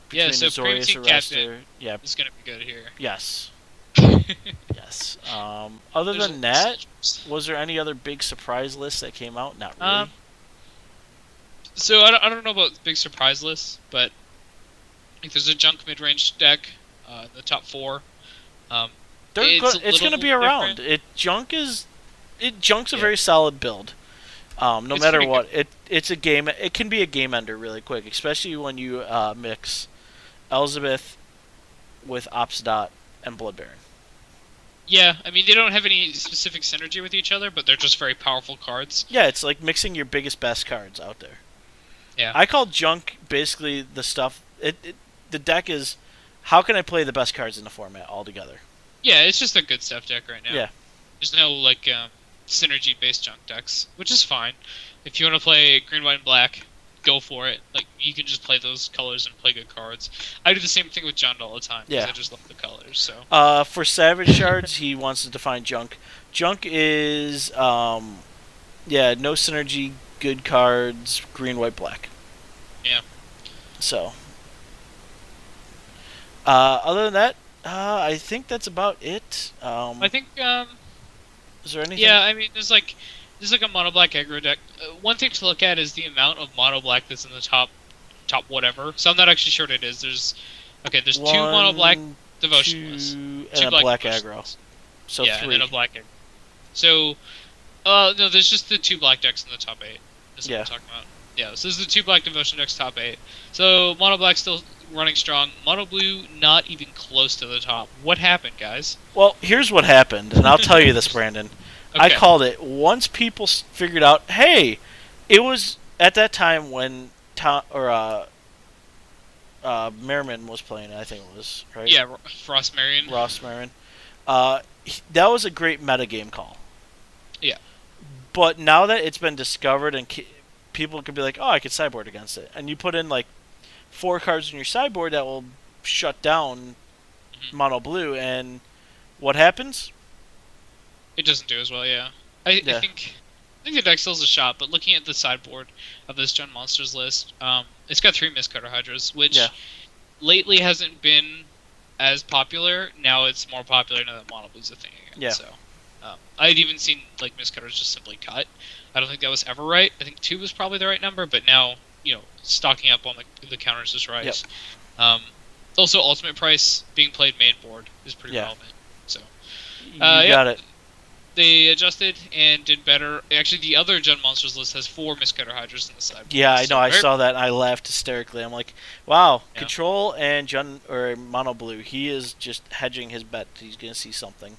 Yeah, Between so Azorius Preempting Captain Arrestor, yeah, is going to be good here. yes, yes. Other There's than a- that, was there any other big surprise lists that came out? Not really. So I don't know about the big surprise lists, but like there's a junk mid-range deck in the top 4. It's going to be around. Junk's a very solid build. No It's matter pretty what, it's a game. It can be a game ender really quick, especially when you mix Elizabeth with Obsdot and Blood Baron. Yeah, I mean they don't have any specific synergy with each other, but they're just very powerful cards. Yeah, it's like mixing your biggest, best cards out there. Yeah. I call Junk basically the stuff. The deck is how can I play the best cards in the format all together. Yeah, it's just a good stuff deck right now. Yeah. There's no like synergy-based junk decks, which is fine. If you want to play green, white, and black, go for it. Like you can just play those colors and play good cards. I do the same thing with John all the time because Yeah. I just love the colors. So. For Savage Shards, he wants to define Junk. Junk is no synergy, good cards, green, white, black. Yeah. So. Other than that, I think that's about it. I think. Is there anything? Yeah, I mean, there's like a mono black aggro deck. One thing to look at is the amount of mono black that's in the top whatever. So I'm not actually sure what it is. There's 2 mono black devotionalists, 2, two and a black devotionalists. aggro. So yeah, 3. and then a black aggro. So, no, there's just the 2 black decks in the top 8. That's what Yeah. I'm talking about. Yeah, so this is the 2 black devotion decks top 8. So mono black still running strong. Mono blue not even close to the top. What happened, guys? Well, here's what happened, and I'll tell you this, Brandon. I Okay. called it. Once people figured out, hey, it was at that time when Merriman was playing, I think it was, right? Yeah, Frost Marion. Ross Merriman. That was a great metagame call. Yeah. But now that it's been discovered and people could be like, oh, I could sideboard against it. And you put in, 4 cards in your sideboard that will shut down mono blue, and what happens? It doesn't do as well, yeah. I think the deck still has a shot, but looking at the sideboard of this Gen Monsters list, it's got 3 Mistcutter Hydras, which lately hasn't been as popular. Now it's more popular now that Mono Blue's a thing again. Yeah. So, I'd even seen like miscutters just simply cut. I don't think that was ever right. I think 2 was probably the right number, but now stocking up on the counters is right. Yep. Also, ultimate price being played main board is pretty relevant. So You got it. they adjusted and did better. Actually, the other Gen Monsters list has 4 miscutter hydras in the sideboard. Yeah, I know. I saw that and I laughed hysterically. I'm like, wow, Yeah. Control and Mono Blue, he is just hedging his bet. He's going to see something.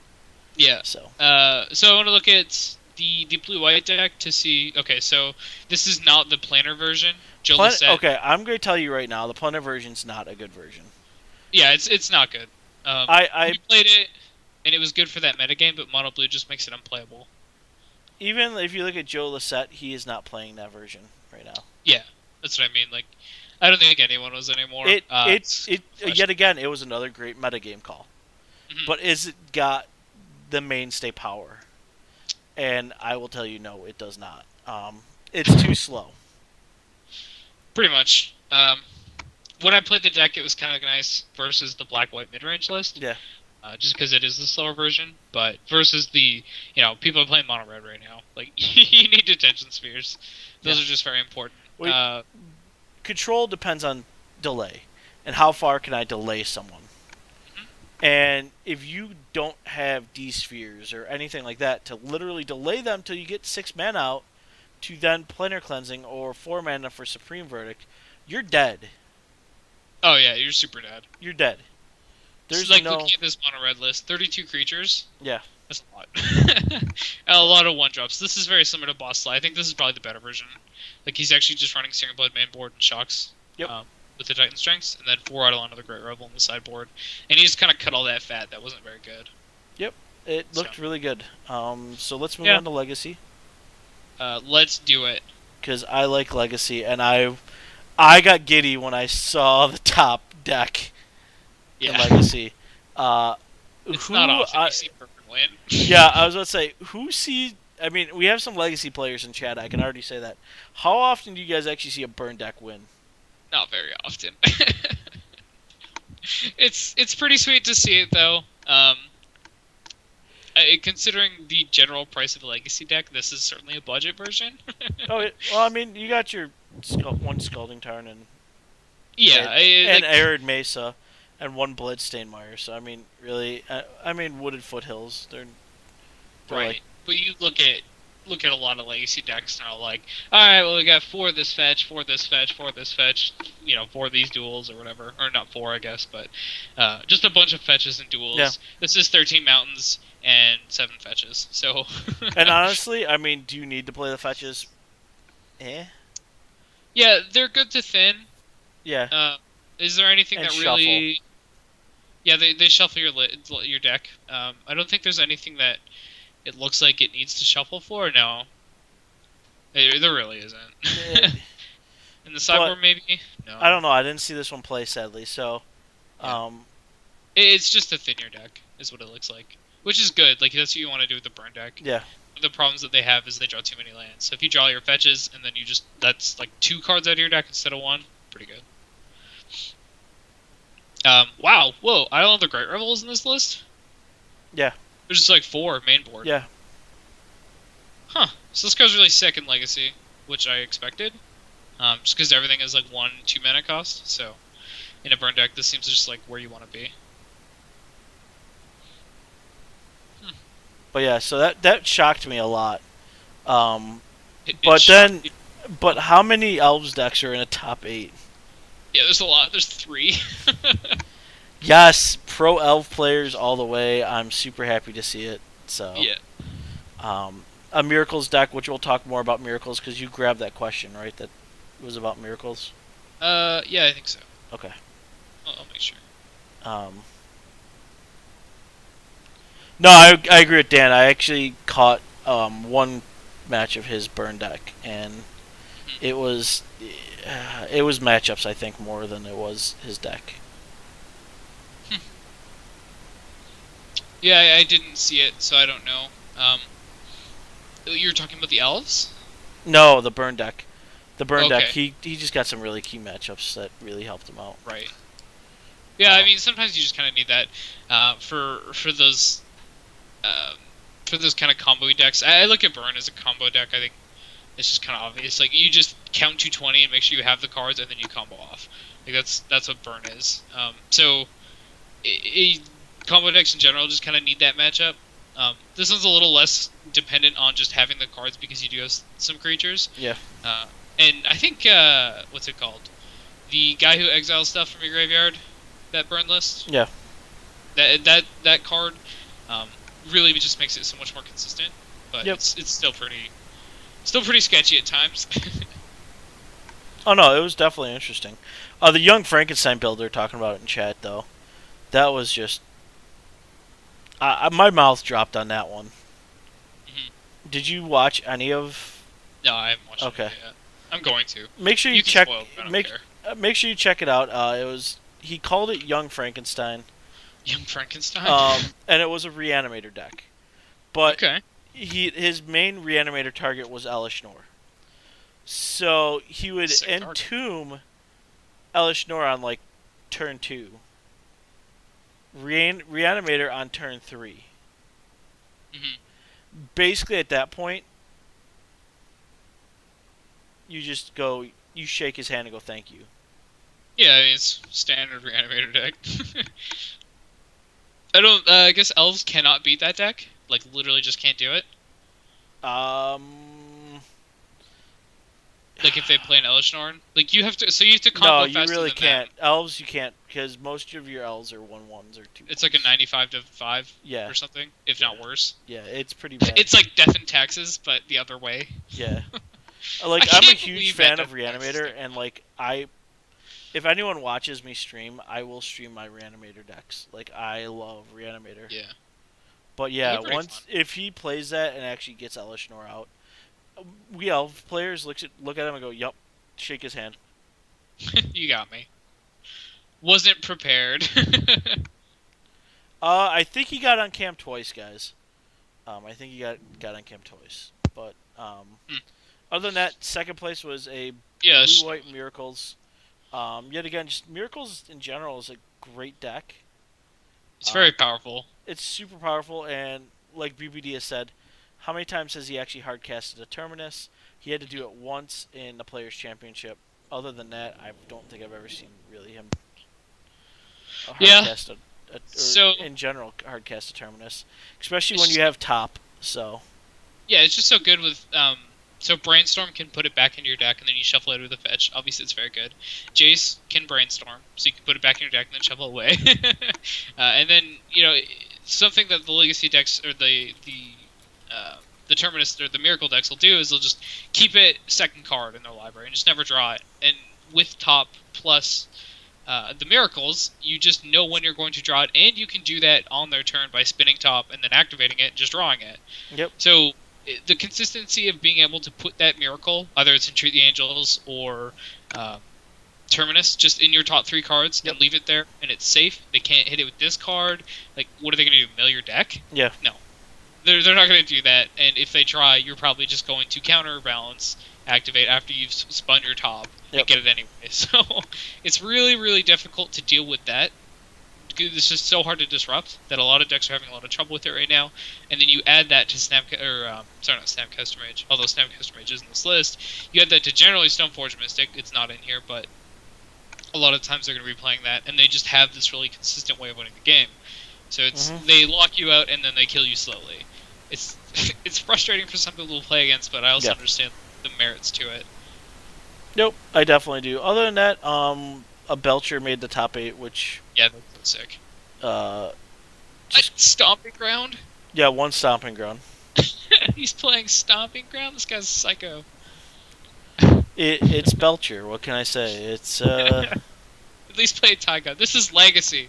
Yeah. So I want to look at the blue-white deck to see. Okay, so this is not the planner version. okay, I'm going to tell you right now, the planner version's not a good version. Yeah, it's not good. I played it, and it was good for that metagame, but Mono Blue just makes it unplayable. Even if you look at Joe Lissette, he is not playing that version right now. Yeah, that's what I mean. Like, I don't think anyone was anymore. Yet again, it was another great metagame call. Mm-hmm. But is it got the mainstay power? And I will tell you, no, it does not. It's too slow. Pretty much. When I played the deck, it was kind of nice versus the black-white mid-range list. Yeah. Just because it is the slower version, but versus the, people are playing mono red right now. Like, you need detention spheres. Those are just very important. Control depends on delay, and how far can I delay someone. Mm-hmm. And if you don't have D-spheres or anything like that to literally delay them till you get 6 mana out to then planar cleansing or 4 mana for Supreme Verdict, you're dead. Oh yeah, you're super dead. You're dead. There's looking at this mono red list, 32 creatures. Yeah. That's a lot. A lot of 1-drops. This is very similar to Boss Sly. I think this is probably the better version. Like, he's actually just running Searing Blood main board and shocks. Yep. With the Titan Strengths, and then 4 Eidolon of the Great Revel on the sideboard. And he just kind of cut all that fat. That wasn't very good. Yep. It looked really good. So let's move on to Legacy. Let's do it. Because I like Legacy, and I got giddy when I saw the top deck in Legacy. It's not often you see Perfect win. Yeah, I was about to say, I mean, we have some Legacy players in chat, I can already say that. How often do you guys actually see a burn deck win? Not very often. It's pretty sweet to see it, though. Considering the general price of a Legacy deck, this is certainly a budget version. Well, I mean, you got your one Scalding Tarn and Arid Mesa and 1 Bloodstained So I mean, really, Wooded Foothills. They're right. Like, but you look at a lot of Legacy decks now. Like, all right, well, we got 4 this fetch, 4 this fetch, 4 this fetch. 4 these duels or whatever, or not 4, I guess, but just a bunch of fetches and duels. Yeah. This is 13 mountains and 7 fetches. So. And honestly, I mean, do you need to play the fetches? Yeah, they're good to thin. Yeah. Is there anything that really? Shuffle. Yeah, they shuffle your deck. I don't think there's anything that it looks like it needs to shuffle for. No, there really isn't. In the sideboard, maybe. No, I don't know. I didn't see this one play, sadly. So, it's just to thin your deck, is what it looks like, which is good. Like, that's what you want to do with the burn deck. Yeah. The problems that they have is they draw too many lands. So if you draw your fetches and then that's like 2 cards out of your deck instead of 1, pretty good. Wow, whoa, I don't know the Great Revels in this list? Yeah. There's just like 4 main board. Yeah. Huh. So this guy's really sick in Legacy, which I expected. Just because everything is like 1-2 mana cost. So in a burn deck, this seems just like where you want to be. But yeah, so that shocked me a lot. But how many Elves decks are in a top 8? Yeah, there's a lot. There's 3. Yes, pro Elf players all the way. I'm super happy to see it. So yeah. A Miracles deck, which we'll talk more about Miracles because you grabbed that question, right? That was about Miracles. Yeah, I think so. Okay. I'll make sure. No, I agree with Dan. I actually caught one match of his burn deck, and it was matchups, I think, more than it was his deck. Yeah, I didn't see it, so I don't know. You were talking about the elves? No, the burn deck. The burn deck. Okay. He just got some really key matchups that really helped him out. Right. Yeah, I mean, sometimes you just kind of need that for those for those kind of combo decks, I look at Burn as a combo deck. I think it's just kind of obvious. Like you just count 220 and make sure you have the cards, and then you combo off. Like that's what Burn is. Combo decks in general just kind of need that matchup. This one's a little less dependent on just having the cards because you do have some creatures. Yeah. And I think what's it called? The guy who exiles stuff from your graveyard, that burn list. Yeah. That card really just makes it so much more consistent. But Yep. it's still pretty sketchy at times. Oh no, it was definitely interesting. The Young Frankenstein build they're talking about in chat though, that was just my mouth dropped on that one. Mhm. Did you watch any of? No, I haven't watched it yet. I'm going to. Make sure you can check. spoil it, I don't Make care. make sure you check it out. He called it Young Frankenstein, Young Frankenstein. and it was a reanimator deck, but Okay. his main reanimator target was Elishnorr. So he would Sick target. entomb Elishnorr on like turn 2. Reanimator on turn 3. Mhm. Basically, at that point, you just go, you shake his hand and go, thank you. Yeah, I mean, it's standard reanimator deck. I don't. I guess elves cannot beat that deck. Like literally, just can't do it. Like if they play an Elishnorn, like you have to. So you have to combo No, you faster really than can't. them. Elves, you can't, because most of your elves are 1/1s or 2. It's like a 95 to 5 Yeah. or something, if not worse. Yeah, it's pretty bad. It's like death and taxes, but the other way. Yeah. Like, I I'm a can't huge believe fan that of Death and Taxes Reanimator, deck. and like if anyone watches me stream, I will stream my Reanimator decks. Like, I love Reanimator. Yeah. But yeah, They're pretty once fun. if he plays that and actually gets Elishnorr out, we elf players look at him and go, "Yup," shake his hand. You got me. Wasn't prepared. I think he got on cam twice, guys. I think he got on cam twice. But other than that, second place was a Yeah. Blue White Miracles. Yet again, just Miracles in general is a great deck. It's very powerful. It's super powerful, and like BBD has said, how many times has he actually hardcasted a Terminus? He had to do it once in the Players' Championship. Other than that, I don't think I've ever seen really him Yeah. hardcast or So- in general hardcast a Terminus, especially when you have top. So Yeah, it's just so good with so Brainstorm can put it back into your deck and then you shuffle it with a fetch. Obviously, it's very good. Jace can Brainstorm, so you can put it back in your deck and then shuffle it away. And then something that the Legacy decks or the Terminus or the Miracle decks will do is they'll just keep it second card in their library and just never draw it. And with top plus the Miracles, you just know when you're going to draw it, and you can do that on their turn by spinning top and then activating it and just drawing it. Yep. So the consistency of being able to put that Miracle, either it's Entreat the Angels or Terminus, just in your top 3 cards and leave it there, and it's safe. They can't hit it with this card. Like, what are they going to do? Mill your deck? yeah, No. They're not going to do that, and if they try, you're probably just going to counterbalance, activate after you've spun your top, and Yep. get it anyway. So it's really, really difficult to deal with that. It's just so hard to disrupt that a lot of decks are having a lot of trouble with it right now. And then you add that to not Snapcaster Mage, although Snapcaster Mage is in this list. You add that to generally Stoneforge Mystic. It's not in here, but a lot of times they're going to be playing that, and they just have this really consistent way of winning the game. So it's they lock you out and then they kill you slowly. It's it's frustrating for some people to play against, but I also understand the merits to it. nope, I definitely do. Other than that, a Belcher made the top 8, which Yeah, that's so sick. Stomping Ground? yeah, one stomping ground. He's playing Stomping Ground? This guy's psycho. It's Belcher. What can I say? It's At least play Taiga. This is Legacy.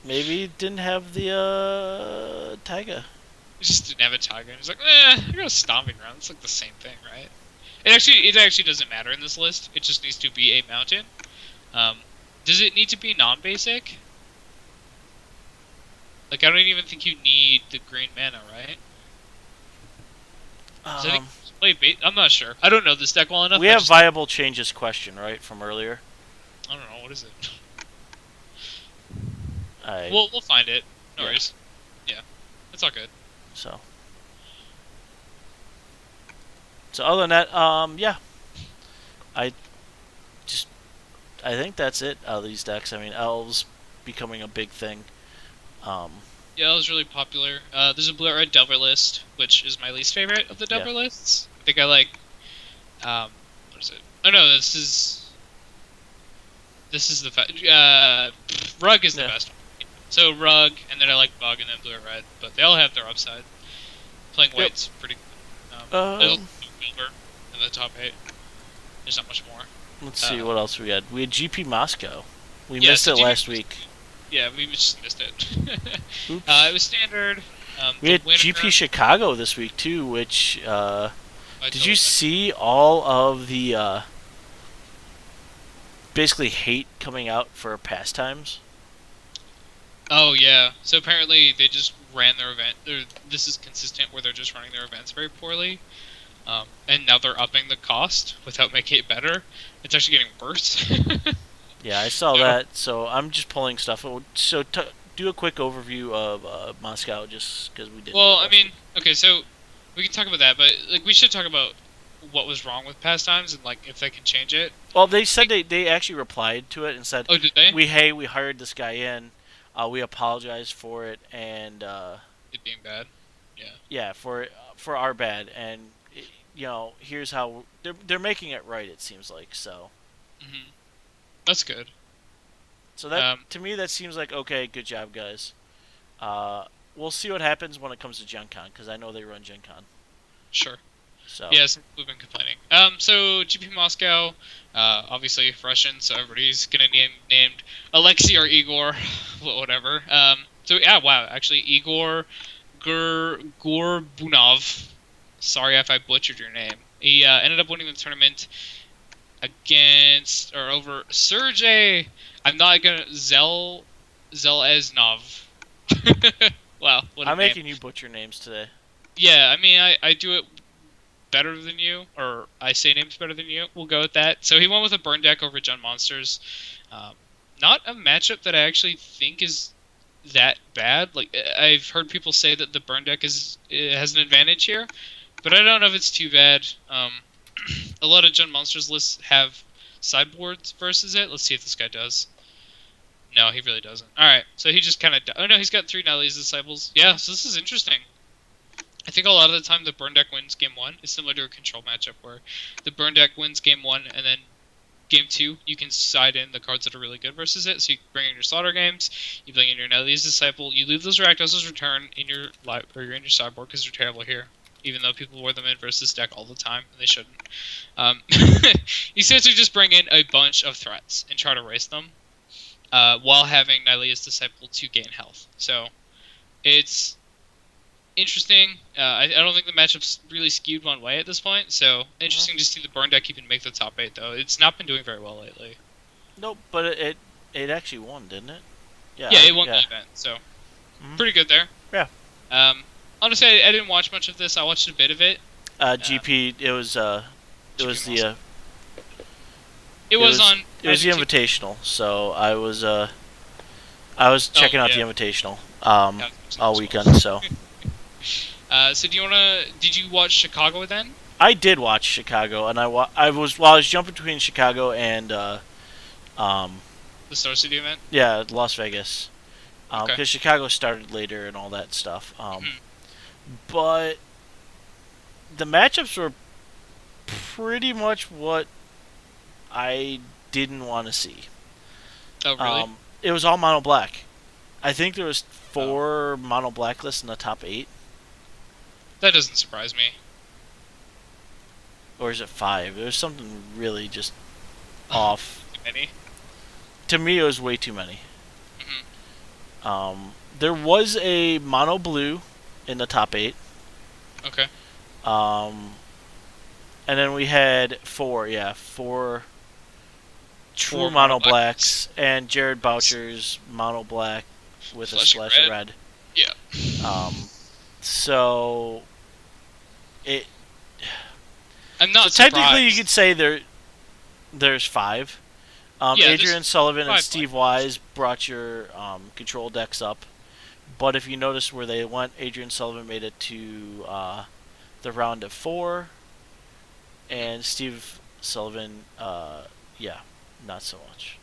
maybe it didn't have the Taiga. He just didn't have a Taiga. He's like, I got a Stomping Ground. It's like the same thing, right? It actually doesn't matter in this list. It just needs to be a mountain. Does it need to be non-basic? Like, I don't even think you need the green mana, right? So I think I'm not sure. I don't know this deck well enough. We have viable changes question, right, from earlier? I don't know. What is it? I We'll find it. No Yeah. worries. Yeah. It's all good. So other than that, yeah, I just I think that's it out of these decks. I mean, elves becoming a big thing. Yeah, it was really popular. There's a blue-red Delver list, which is my least favorite of the Delver lists. I think I like, what is it? Oh no, this is the Rug is the best one. So Rug, and then I like Bug, and then blue or red. But they all have their upside. Playing white's pretty good. There's Silver in the top 8. There's not much more. Let's see what else we had. We had GP Moscow. We Yeah, missed so it last week. Yeah, we just missed it. Oops. It was standard. We had GP Chicago this week too, which did you see all of the basically hate coming out for pastimes? Oh yeah. So apparently they just ran their event. This is consistent where they're just running their events very poorly, and now they're upping the cost without making it better. It's actually getting worse. Yeah, I saw that. So I'm just pulling stuff. So do a quick overview of Moscow, just because we did. Well, I mean, okay, so we can talk about that, but like we should talk about what was wrong with pastimes and like if they can change it. Well, they said they actually replied to it and said, "Oh, did they? We hired this guy in. We apologize for it and it being bad. Yeah. Yeah, for our bad, and here's how they're making it right. It seems like so. Mm-hmm. That's good. So that to me that seems like okay, good job, guys. We'll see what happens when it comes to Gen Con, because I know they run Gen Con. Sure. So yes, we've been complaining. So GP Moscow, obviously Russian, so everybody's gonna named Alexei or Igor, whatever. So yeah, wow, actually Igor Gorbunov. Sorry if I butchered your name. He ended up winning the tournament over Sergey. I'm not gonna Zeleznov. Wow, what a I'm name. making you butcher names today. Yeah, I mean I do it better than you, or I say names better than you. We'll go with that. So he won with a burn deck over Jund Monsters. Not a matchup that I actually think is that bad. Like I've heard people say that the burn deck has an advantage here, but I don't know if it's too bad. A lot of Jund Monsters lists have sideboards versus it. Let's see if this guy does. No, he really doesn't. Alright, so he just kind of... Oh no, he's got 3 Nihilist Disciples. Yeah, so this is interesting. I think a lot of the time the burn deck wins game 1. It's similar to a control matchup where the burn deck wins game 1, and then game 2 you can side in the cards that are really good versus it. So you bring in your Slaughter Games, you bring in your Nihilist Disciple, you leave those Rakdos return in your sideboard because they're terrible here. Even though people wear them in versus deck all the time, and they shouldn't. You essentially just bring in a bunch of threats and try to race them, while having Nihilist Disciple to gain health. So, it's interesting. I don't think the matchup's really skewed one way at this point, so interesting to see the burn deck even make the top 8, though. It's not been doing very well lately. Nope, but it actually won, didn't it? Yeah, it won the event, so pretty good there. Yeah. Honestly, I didn't watch much of this. I watched a bit of it. GP, it was the Invitational. So I was checking out the Invitational all weekend. So. So did you watch Chicago then? I did watch Chicago, and I was jumping between Chicago and the Star City event. Yeah, Las Vegas. Okay. Because Chicago started later and all that stuff. But the matchups were pretty much what I didn't want to see. Oh, really? It was all mono black. I think there was 4 mono black lists in the top 8. That doesn't surprise me. Or is it 5? There was something really just off. Too many? To me, it was way too many. There was a mono blue in the top 8. Okay. And then we had 4 true mono blacks, and Jared Boucher's mono black with a splash of red. Yeah. So it. I'm not. So technically, you could say there's 5. Yeah, Adrian Sullivan and 5 Steve Wise brought your control decks up But if you notice where they went, Adrian Sullivan made it to the round of 4, and Steve Sullivan, yeah, not so much.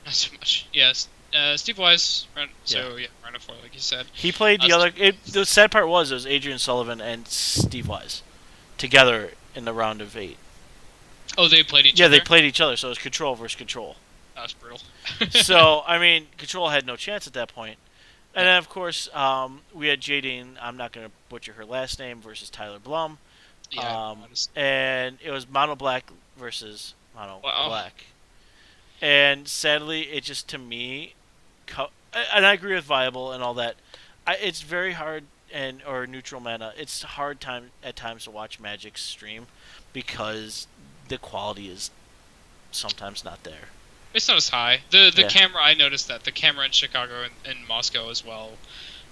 Not so much. Yes. Steve Wise, round of 4, like you said. He played the other. The sad part was it was Adrian Sullivan and Steve Wise together in the round of 8. Oh, they played each Yeah, other? they played each other, so it was Control versus Control. That was brutal. So, I mean, Control had no chance at that point. And then, of course, we had Jadine, I'm not going to butcher her last name, versus Tyler Blum. Yeah, And it was Mono Black versus Mono Wow. Black. And sadly, it just, to me, and I agree with Viable and all that, it's very hard, or Neutral Mana, it's hard time at times to watch Magic stream because the quality is sometimes not there. It's not as high. The Yeah. camera, I noticed that. The camera in Chicago and Moscow as well.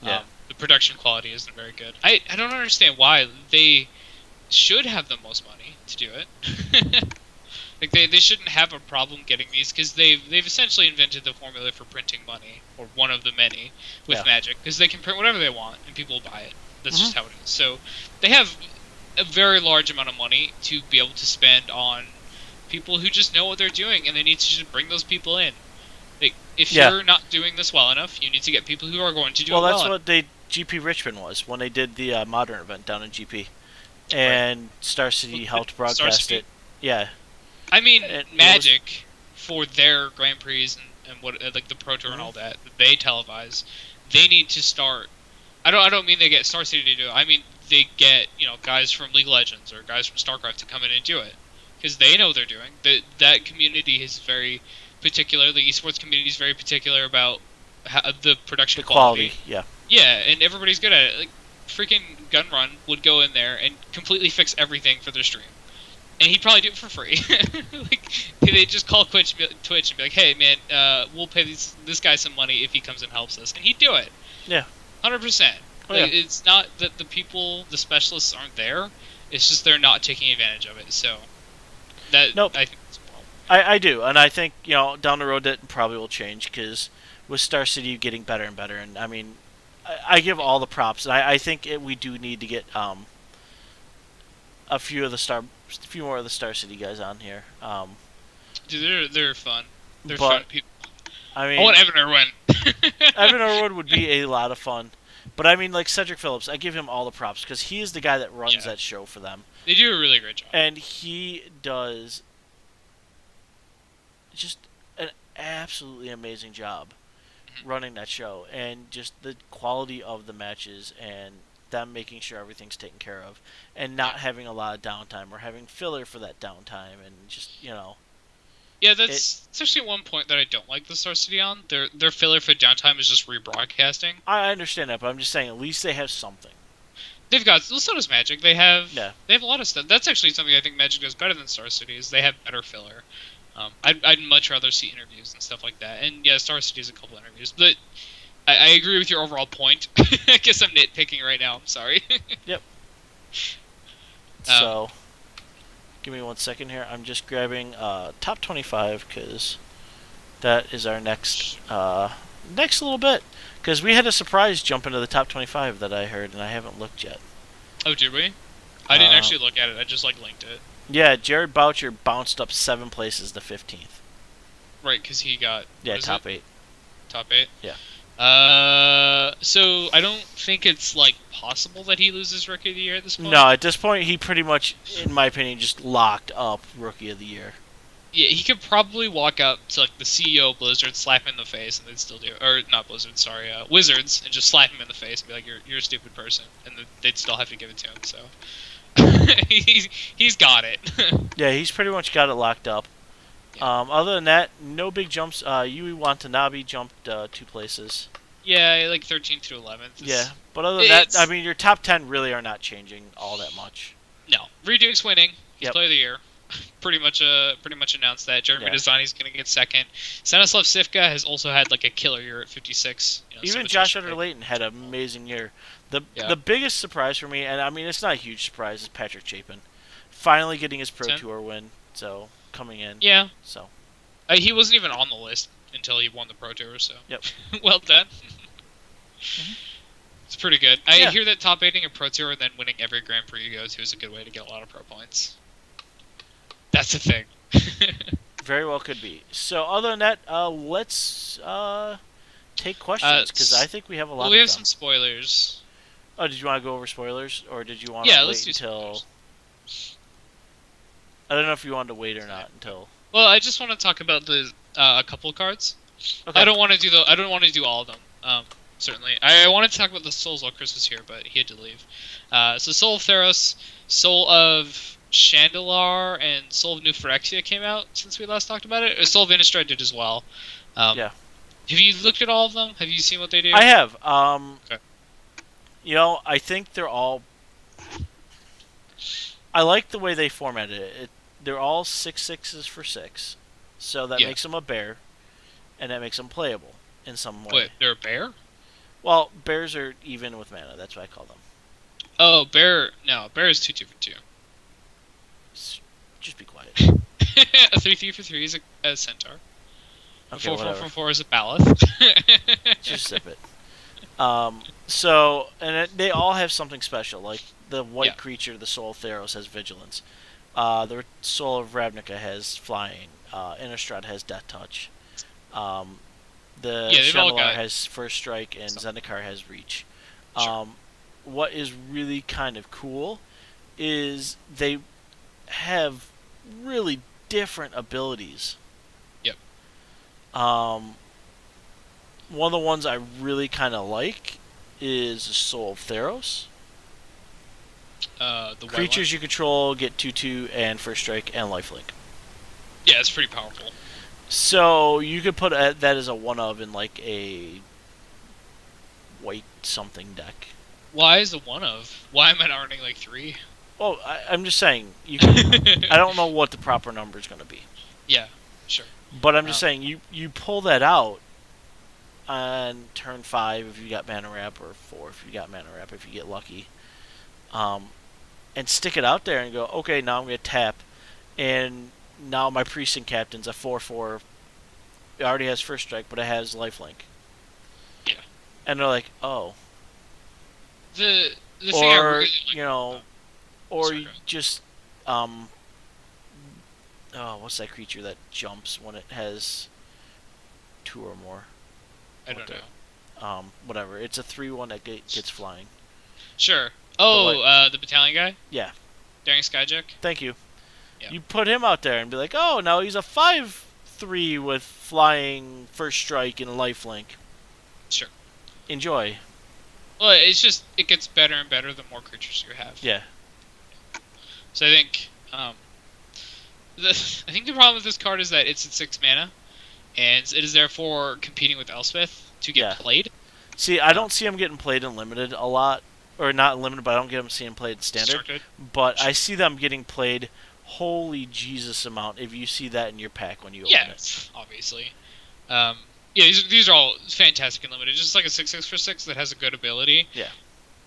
Yeah. The production quality isn't very good. I don't understand why. They should have the most money to do it. Like they shouldn't have a problem getting these because they've essentially invented the formula for printing money, or one of the many, with Yeah. Magic, because they can print whatever they want and people will buy it. That's Mm-hmm. just how it is. So they have a very large amount of money to be able to spend on people who just know what they're doing, and they need to just bring those people in. Like, if Yeah. you're not doing this well enough, you need to get people who are going to do Well, it that's well. what GP Richmond was when they did the modern event down in GP, and Star City helped Star broadcast City? it. Yeah, I mean, it was- Magic, for their Grand Prix and what like the Pro Tour and Mhm. all that they televise, they need to start. I don't mean they get Star City to do it. I mean they get guys from League of Legends or guys from StarCraft to come in and do it because they know what they're doing. That community is very particular. The esports community is very particular about the production the quality. Yeah, Yeah, and everybody's good at it. Like freaking Gunrun would go in there and completely fix everything for their stream. And he'd probably do it for free. Like they'd just call Twitch and be like, "Hey, man, we'll pay this guy some money if he comes and helps us," and he'd do it. Yeah. 100%. Oh, yeah. It's not that the specialists aren't there. It's just they're not taking advantage of it. So that Nope. I think that's a problem. I do, and I think down the road that probably will change because with Star City getting better and better, and I mean, I give all the props, and I think we do need to get a few more of the Star City guys on here. Dude, they're fun. They're But, fun people. I mean, I want Evan Irwin. Evan Irwood would be a lot of fun. But I mean, like Cedric Phillips, I give him all the props because he is the guy that runs Yeah. that show for them. They do a really great job. And he does just an absolutely amazing job running that show. And just the quality of the matches and them making sure everything's taken care of. And not having a lot of downtime or having filler for that downtime. And just, Yeah, that's actually one point that I don't like the Star City on. Their filler for downtime is just rebroadcasting. I understand that, but I'm just saying at least they have something. They've got so does Magic. They have Yeah. a lot of stuff. That's actually something I think Magic does better than Star City is they have better filler. I'd much rather see interviews and stuff like that. And yeah, Star City has a couple interviews, but I agree with your overall point. I guess I'm nitpicking right now. I'm sorry. So, give me 1 second here. I'm just grabbing top 25 because that is our next little bit. Because we had a surprise jump into the top 25 that I heard, and I haven't looked yet. Oh, did we? I didn't actually look at it. I just linked it. Yeah, Jared Boucher bounced up 7 places to 15th. Right, because he got Top 8. Top 8. Yeah. So I don't think it's possible that he loses Rookie of the Year at this point. No, at this point he pretty much, in my opinion, just locked up Rookie of the Year. Yeah, he could probably walk up to the CEO of Blizzard, slap him in the face, and they'd still do it. Or not Blizzard, sorry, Wizards, and just slap him in the face and be like, "You're a stupid person," and they'd still have to give it to him. So he's got it. Yeah, he's pretty much got it locked up. Yeah. Other than that, no big jumps. Yui Watanabe jumped 2 places. Yeah, 13th to 11th. Yeah, but other than that, I mean, your top 10 really are not changing all that much. No, Reduke's winning. He's Yep. Player of the Year. Pretty much announced that. Jeremy Yeah. Designy's going to get second. Stanislav Sivka has also had a killer year at 56. Even Josh Utter-Layton had an amazing year. The biggest surprise for me, and I mean, it's not a huge surprise, is Patrick Chapin. Finally getting his Pro 10. Tour win, so coming in. Yeah. So. He wasn't even on the list until he won the Pro Tour, so. Yep. Well done. It's pretty good. I Yeah. hear that top 8ing a Pro Tour and then winning every Grand Prix you go to is a good way to get a lot of pro points. That's the thing. Very well could be. So other than that, let's take questions because I think we have a lot we of have them. some spoilers. Oh, did you want to go over spoilers, or did you want Yeah, to let's wait do until? spoilers. I don't know if you wanted to wait or not until. Well, I just want to talk about the a couple cards. Okay. I don't want to do all of them. Certainly, I wanted to talk about the souls while Chris was here, but he had to leave. So Soul of Theros, Soul of Chandelar, and Soul of New Phyrexia came out since we last talked about it. Soul of Innistrad did as well. Yeah. Have you looked at all of them? Have you seen what they do? I have. Okay. You know, I think they're all. I like the way they formatted it. They're all 6/6s for 6, so that makes them a bear, and that makes them playable in some way. Wait, they're a bear? Well, bears are even with mana. That's what I call them. Oh, bear. No, bear is 2/2 for 2. Just be quiet. A 3/3 for 3 is a centaur. Okay, 4/4 whatever. for 4 is a Baloth. Just zip it. So, and they all have something special. Like the white creature, the Soul of Theros, has vigilance. The Soul of Ravnica has flying. Innistrad has death touch. The Chandelar has first strike, and Zendikar has reach. Sure. What is really kind of cool is they have really different abilities. Yep. One of the ones I really kind of like is the Soul of Theros. The Creatures you control get 2/2 and first strike and lifelink. Yeah, it's pretty powerful. So you could put that as a one of in like a white something deck. Why is the one of? Why am I not running like 3? Well, I'm just saying. You can, I don't know what the proper number is going to be. Yeah, sure. But I'm just saying you pull that out on turn 5 if you got mana wrap, or 4 if you got mana wrap if you get lucky. And stick it out there and go, okay, now I'm going to tap, and now my precinct captain's a 4/4. It already has first strike, but it has lifelink. Yeah. And they're like, oh. The thing Or I really like, you know, or sorry, you just what's that creature that jumps when it has 2 or more? I don't know. Whatever. It's a 3/1 that gets flying. Sure. Oh, the battalion guy? Yeah. Daring Skyjack? Thank you. Yeah. You put him out there and be like, oh, now he's a 5/3 with flying, first strike, and lifelink. Sure. Enjoy. Well, it's just, it gets better and better the more creatures you have. Yeah. So I think, I think the problem with this card is that it's at 6 mana, and it is therefore competing with Elspeth to get played. See, I don't see him getting played in limited a lot. Or not limited, but I don't get them seeing played in standard. But I see them getting played holy Jesus amount if you see that in your pack when you open it. Yeah, obviously. Yeah, these are all fantastic and limited. Just like a 6/6 for 6 that has a good ability. Yeah.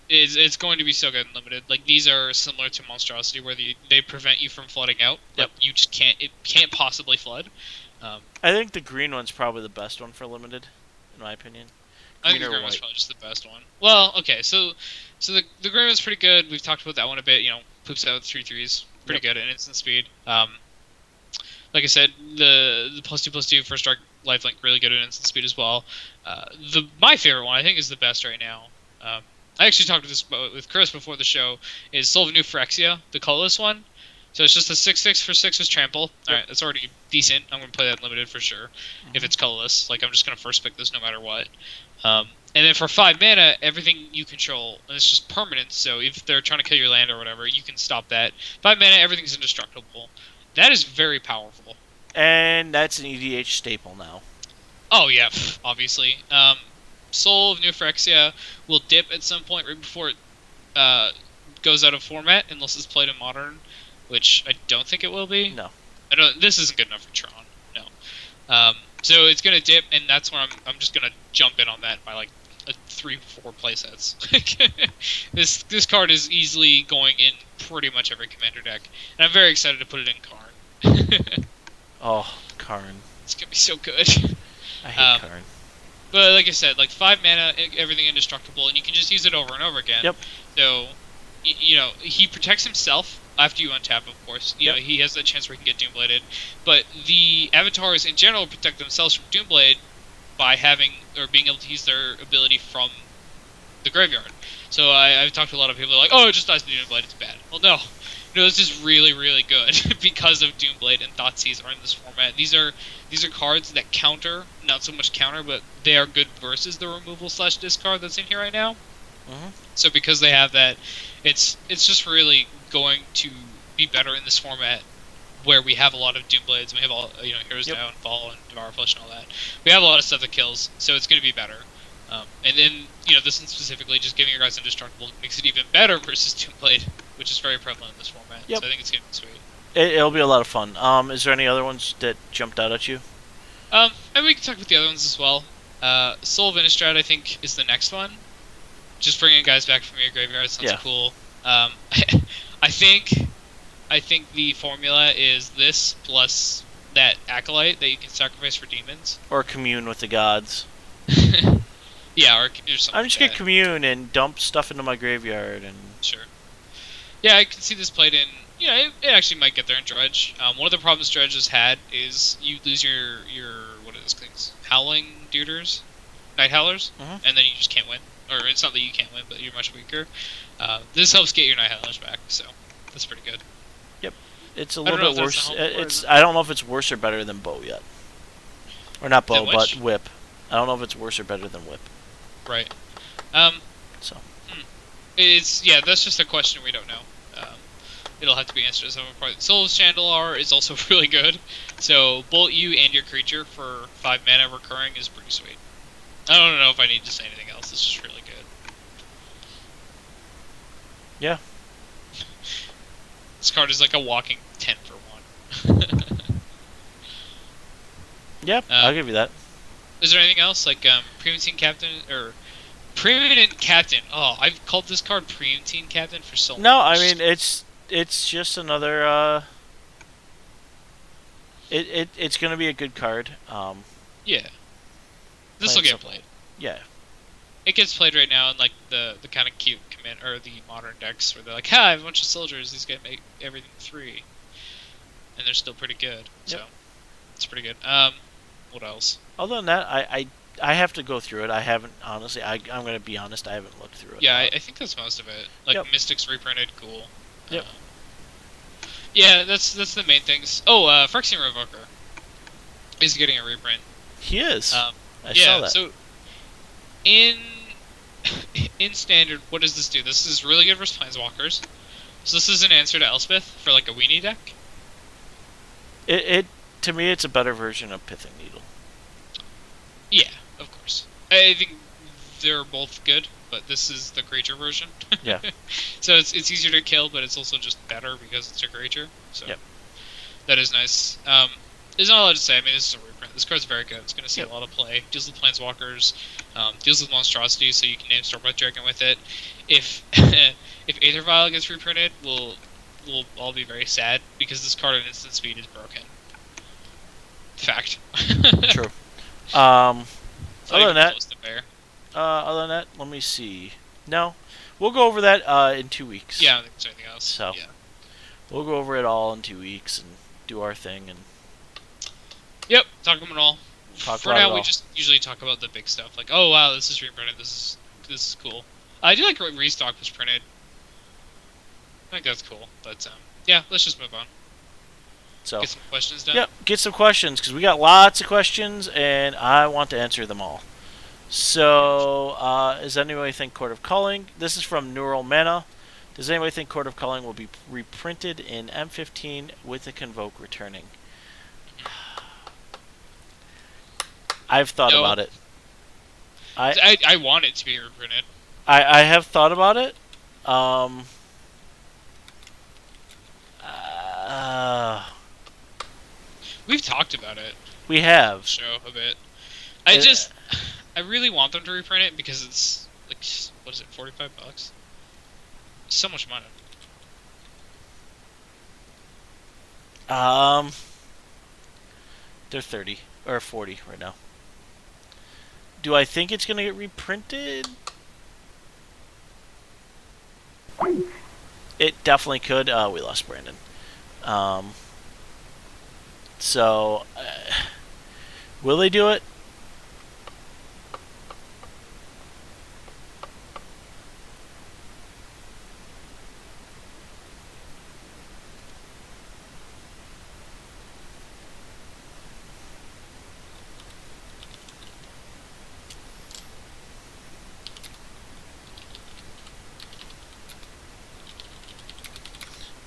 It's going to be so good and limited. Like, these are similar to Monstrosity, where they prevent you from flooding out. Yep. You just can't. It can't possibly flood. I think the green one's probably the best one for limited, in my opinion. I think the green one's probably just the best one. Well, okay, so the green one's pretty good. We've talked about that one a bit. You know, poops out 3/3s, pretty good at instant speed. Like I said, the +2/+2 first strike lifelink, really good at instant speed as well. My favorite one, I think, is the best right now. I actually talked with Chris before the show. Is Soul of New Phyrexia, the colorless one. So it's just a 6/6 for 6 with trample. All right, that's already decent. I'm gonna play that limited for sure. If it's colorless, like, I'm just gonna first pick this no matter what. And then for 5 mana, everything you control, and it's just permanent, so if they're trying to kill your land or whatever, you can stop that. 5 mana, everything's indestructible. That is very powerful. And that's an EDH staple now. Oh, yeah, obviously. Soul of New Phyrexia will dip at some point right before it goes out of format, unless it's played in Modern, which I don't think it will be. No. This isn't good enough for Tron, no. So it's gonna dip, and that's where I'm just gonna jump in on that by like 3-4 playsets. This card is easily going in pretty much every commander deck, and I'm very excited to put it in Karn. Oh, Karn. It's gonna be so good. I hate Karn. But like I said, like 5 mana, everything indestructible, and you can just use it over and over again. Yep. So, you know, he protects himself after you untap, of course. You Yep. know, he has that chance where he can get Doombladed. But the avatars in general protect themselves from Doomblade by having or being able to use their ability from the graveyard. So I've talked to a lot of people like, oh, it just dies to Doomblade, it's bad. Well, no. No, this is really, really good because of Doomblade and Thoughtseize are in this format. These are cards that counter, not so much counter, but they are good versus the removal / discard that's in here right now. Mm-hmm. So because they have that, it's just really going to be better in this format where we have a lot of Doomblades and we have all Heroes Yep. Downfall and Devour Flesh and all that. We have a lot of stuff that kills, so it's going to be better. And then this one specifically, just giving your guys indestructible makes it even better versus Doomblade, which is very prevalent in this format. Yep. So I think it's going to be sweet. It'll be a lot of fun. Is there any other ones that jumped out at you? And we can talk about the other ones as well. Soul of Innistrad, I think, is the next one. Just bringing guys back from your graveyard sounds cool. I think the formula is this plus that Acolyte that you can sacrifice for demons. Or commune with the gods? Yeah, or something. I'm just like gonna commune and dump stuff into my graveyard and. Sure. Yeah, I can see this played in. It actually might get there in Dredge. One of the problems Dredge has had is you lose your what are those things? Howling Duders, Night Howlers, and then you just can't win. Or it's not that you can't win, but you're much weaker. This helps get your Night Howlers back, so that's pretty good. Yep, it's a little bit worse. It's I don't know if it's worse or better than Bow yet, or not Bow, but Whip. I don't know if it's worse or better than Whip. Right. So. That's just a question we don't know. It'll have to be answered at some point. Soul of Chandelar is also really good. So bolt you and your creature for 5 mana recurring is pretty sweet. I don't know if I need to say anything else. It's just really good. Yeah. This card is like a walking 10 for 1. Yeah, I'll give you that. Is there anything else like Premium Team Captain or Preeminent Captain? Oh, I've called this card Premium Team Captain for so long. No, I mean it's just another. It's gonna be a good card. Yeah. This will get played. Yeah. It gets played right now in like the kind of cute command or the modern decks where they're like, I have a bunch of soldiers. These guys make everything 3, and they're still pretty good. So it's pretty good. What else? Other than that, I have to go through it. I haven't honestly. I'm gonna be honest. I haven't looked through it. Yeah, I think that's most of it. Like Mystics reprinted, cool. Yep. Yeah, that's the main things. Oh, Phyrexian Revoker is getting a reprint. He is. I yeah, saw that. So in standard, what does this do? This is really good versus Planeswalkers. So this is an answer to Elspeth for like a weenie deck. It to me, it's a better version of Pithing Needle. Yeah, of course. I think they're both good, but this is the creature version. Yeah. So it's easier to kill, but it's also just better because it's a creature. So that is nice. There's not a lot to say. I mean, this is a reprint. This card's very good. It's going to see a lot of play. Deals with Planeswalkers, deals with Monstrosity, so you can name Stormlight Dragon with it. If if Aether Vial gets reprinted, we'll all be very sad because this card at instant speed is broken. Fact. True. Other than that, let me see. No, we'll go over that in 2 weeks. Yeah, I don't think there's anything else. So yeah. We'll go over it all in 2 weeks and do our thing and. Yep, talk about it all. For now, we all. just usually talk about the big stuff, like, oh wow, this is reprinted. This is cool. I do like Restock was printed. I think that's cool, but yeah, let's just move on. So get some questions done. Yep, get some questions because we got lots of questions and I want to answer them all. So, does anybody think Court of Culling? This is from Neural Mana. Does anybody think Court of Culling will be reprinted in M15 with the Convoke returning? I've thought about it. I want it to be reprinted. I have thought about it. We've talked about it. We have. Show a bit. I really want them to reprint it because it's like, what is it, $45? So much money. They're 30 or 40 right now. Do I think it's going to get reprinted? It definitely could. We lost Brandon. Um, so, will they do it?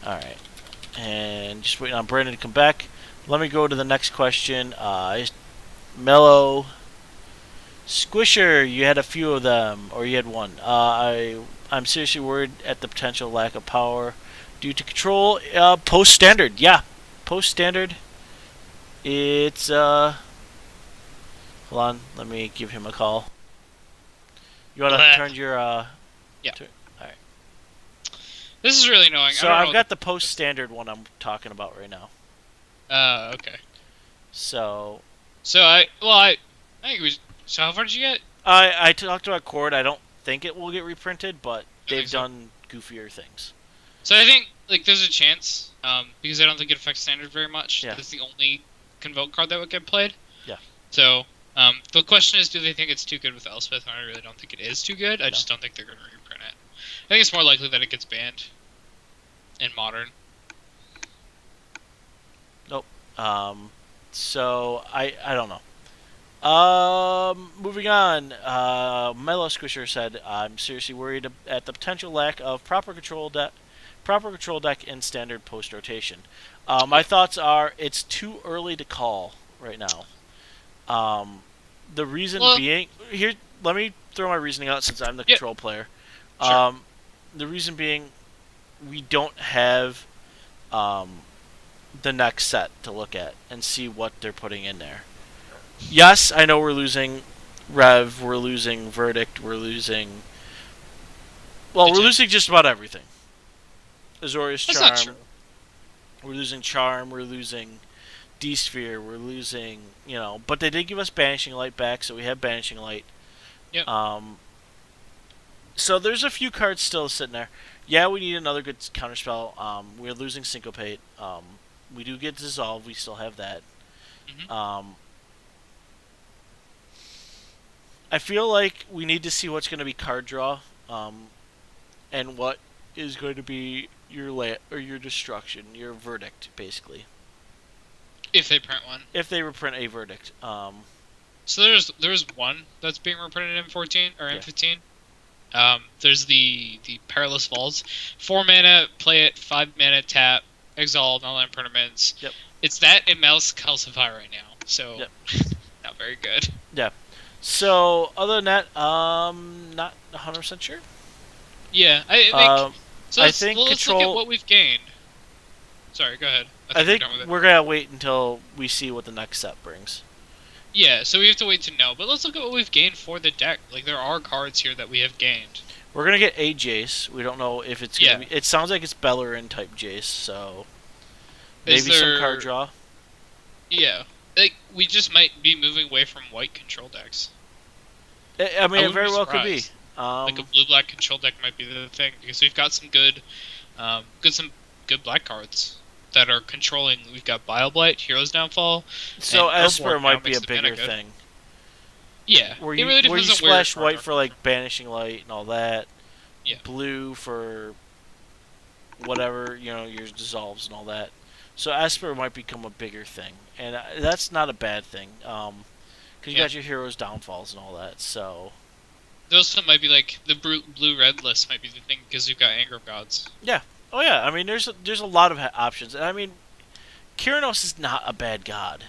Alright. And just waiting on Brandon to come back. Let me go to the next question. Mellow Squisher, you had a few of them, or you had one. I'm seriously worried at the potential lack of power due to control. Post standard, yeah, post standard. It's hold on, let me give him a call. You want to turn your Yeah. All right. This is really annoying. So I've got the post standard one I'm talking about right now. Okay. So I think it was. So how far did you get? I talked about Cord. I don't think it will get reprinted, but they've done goofier things. So I think like there's a chance, because I don't think it affects standard very much. Yeah. That's the only Convoke card that would get played. Yeah. So the question is, do they think it's too good with Elspeth? And I really don't think it is too good. I just don't think they're going to reprint it. I think it's more likely that it gets banned in Modern. Nope. So I don't know. Moving on. Mellow Squisher said, "I'm seriously worried at the potential lack of proper control deck in standard post rotation. My thoughts are it's too early to call right now. The reason being here. Let me throw my reasoning out since I'm the control player. Sure. The reason being, we don't have the next set to look at and see what they're putting in there. Yes, I know we're losing Rev, we're losing Verdict, we're losing... Well, we're losing just about everything. Azorius Charm. That's not true. We're losing Charm, we're losing D-Sphere, we're losing, but they did give us Banishing Light back, so we have Banishing Light. Yep. So there's a few cards still sitting there. Yeah, we need another good counterspell. We're losing Syncopate. We do get Dissolve, we still have that. Mm-hmm. I feel like we need to see what's going to be card draw, and what is going to be your destruction, your verdict, basically. If they print one. If they reprint a verdict. So there's one that's being reprinted in 14 or in 15. There's the Perilous Falls. 4 mana, play it, 5 mana, tap, exile, non-land permanents. Yep. It's that and Mouse Calcify right now, so not very good. Yeah. So other than that, not 100% sure. Yeah, I think let's control. look at what we've gained. Sorry, go ahead. I think we're gonna wait until we see what the next set brings. Yeah, so we have to wait to know. But let's look at what we've gained for the deck. Like, there are cards here that we have gained. We're gonna get a Jace. We don't know if it's gonna be. It sounds like it's Bellerin type Jace, so maybe some card draw. Yeah, like we just might be moving away from white control decks. I mean, it very well could be. Like a blue-black control deck might be the thing, because we've got some good black cards that are controlling. We've got Bile-Blight, Hero's Downfall. So Esper might be a bigger thing. Yeah, where you splash white for like Banishing Light and all that. Yeah. Blue for whatever, your dissolves and all that. So Esper might become a bigger thing, and that's not a bad thing. Because you got your Hero's Downfalls and all that. So those might be like the blue-red list might be the thing because you've got Anger of Gods. Yeah. Oh yeah. I mean, there's a lot of options, and I mean, Kyranos is not a bad god.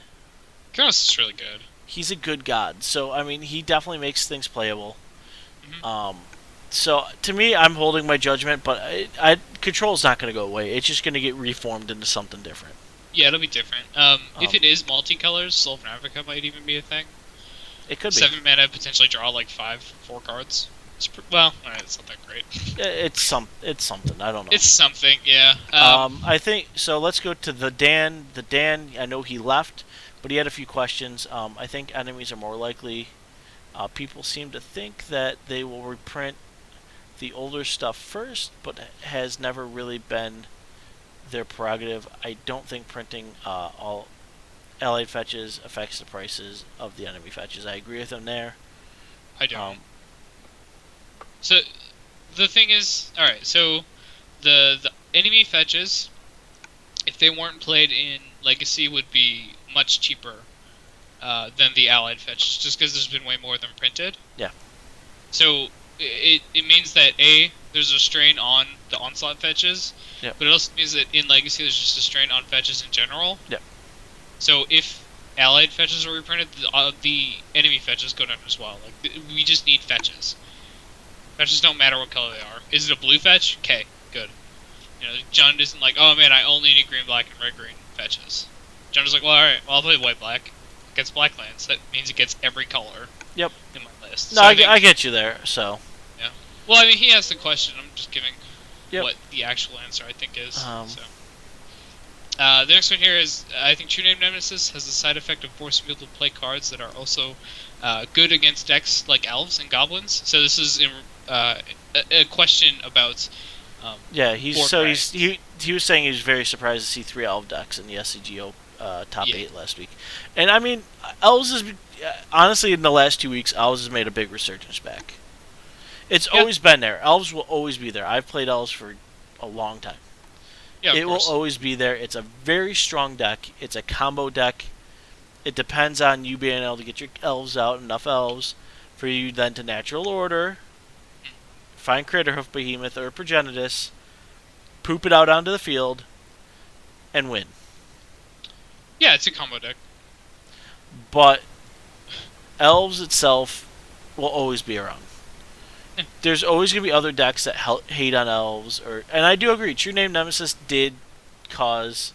Kyranos is really good. He's a good god, so I mean, he definitely makes things playable. Mm-hmm. So to me, I'm holding my judgment, but Control's not going to go away. It's just going to get reformed into something different. Yeah, it'll be different. If it is multicolors, Soul of Ravnica might even be a thing. It could be 7 mana, potentially draw like 4 cards. Well, alright, it's not that great. It's something. I don't know. It's something, yeah. I think so. Let's go to the Dan. The Dan. I know he left, but he had a few questions. I think enemies are more likely People seem to think that they will reprint the older stuff first, but has never really been their prerogative. I don't think printing all allied fetches affects the prices of the enemy fetches. I agree with them there. I don't. So the thing is, all right. So the enemy fetches, if they weren't played in Legacy, would be much cheaper than the allied fetches, just because there's been way more of them printed. Yeah. So it means that there's a strain on the onslaught fetches, Yep. but it also means that in Legacy there's just a strain on fetches in general. Yep. So if allied fetches are reprinted, the enemy fetches go down as well. Like we just need fetches. Fetches don't matter what color they are. Is it a blue fetch? Okay, good. You know, John isn't like, oh man, I only need green, black, and red, green fetches. John is like, well, alright, well, I'll play white, black. It gets black lands. That means it gets every color. Yep. In my list. No, So I get you there. So. Yeah. Well, I mean, he asked the question. I'm just giving Yep. what the actual answer I think is. The next one here is, I think True Name Nemesis has the side effect of forcing people to play cards that are also good against decks like elves and goblins. So this is a question about. Yeah, he was saying he was very surprised to see 3 elf decks in the SCGO top 8 last week, and I mean, elves is honestly in the last 2 weeks, elves has made a big resurgence back. It's always been there. Elves will always be there. I've played elves for a long time. Yeah, it will always be there. It's a very strong deck. It's a combo deck. It depends on you being able to get your elves out, enough elves, for you then to natural order, find Craterhoof Behemoth or Progenitus, poop it out onto the field, and win. Yeah, it's a combo deck. But elves itself will always be around. There's always going to be other decks that hate on elves, and I do agree. True Name Nemesis did cause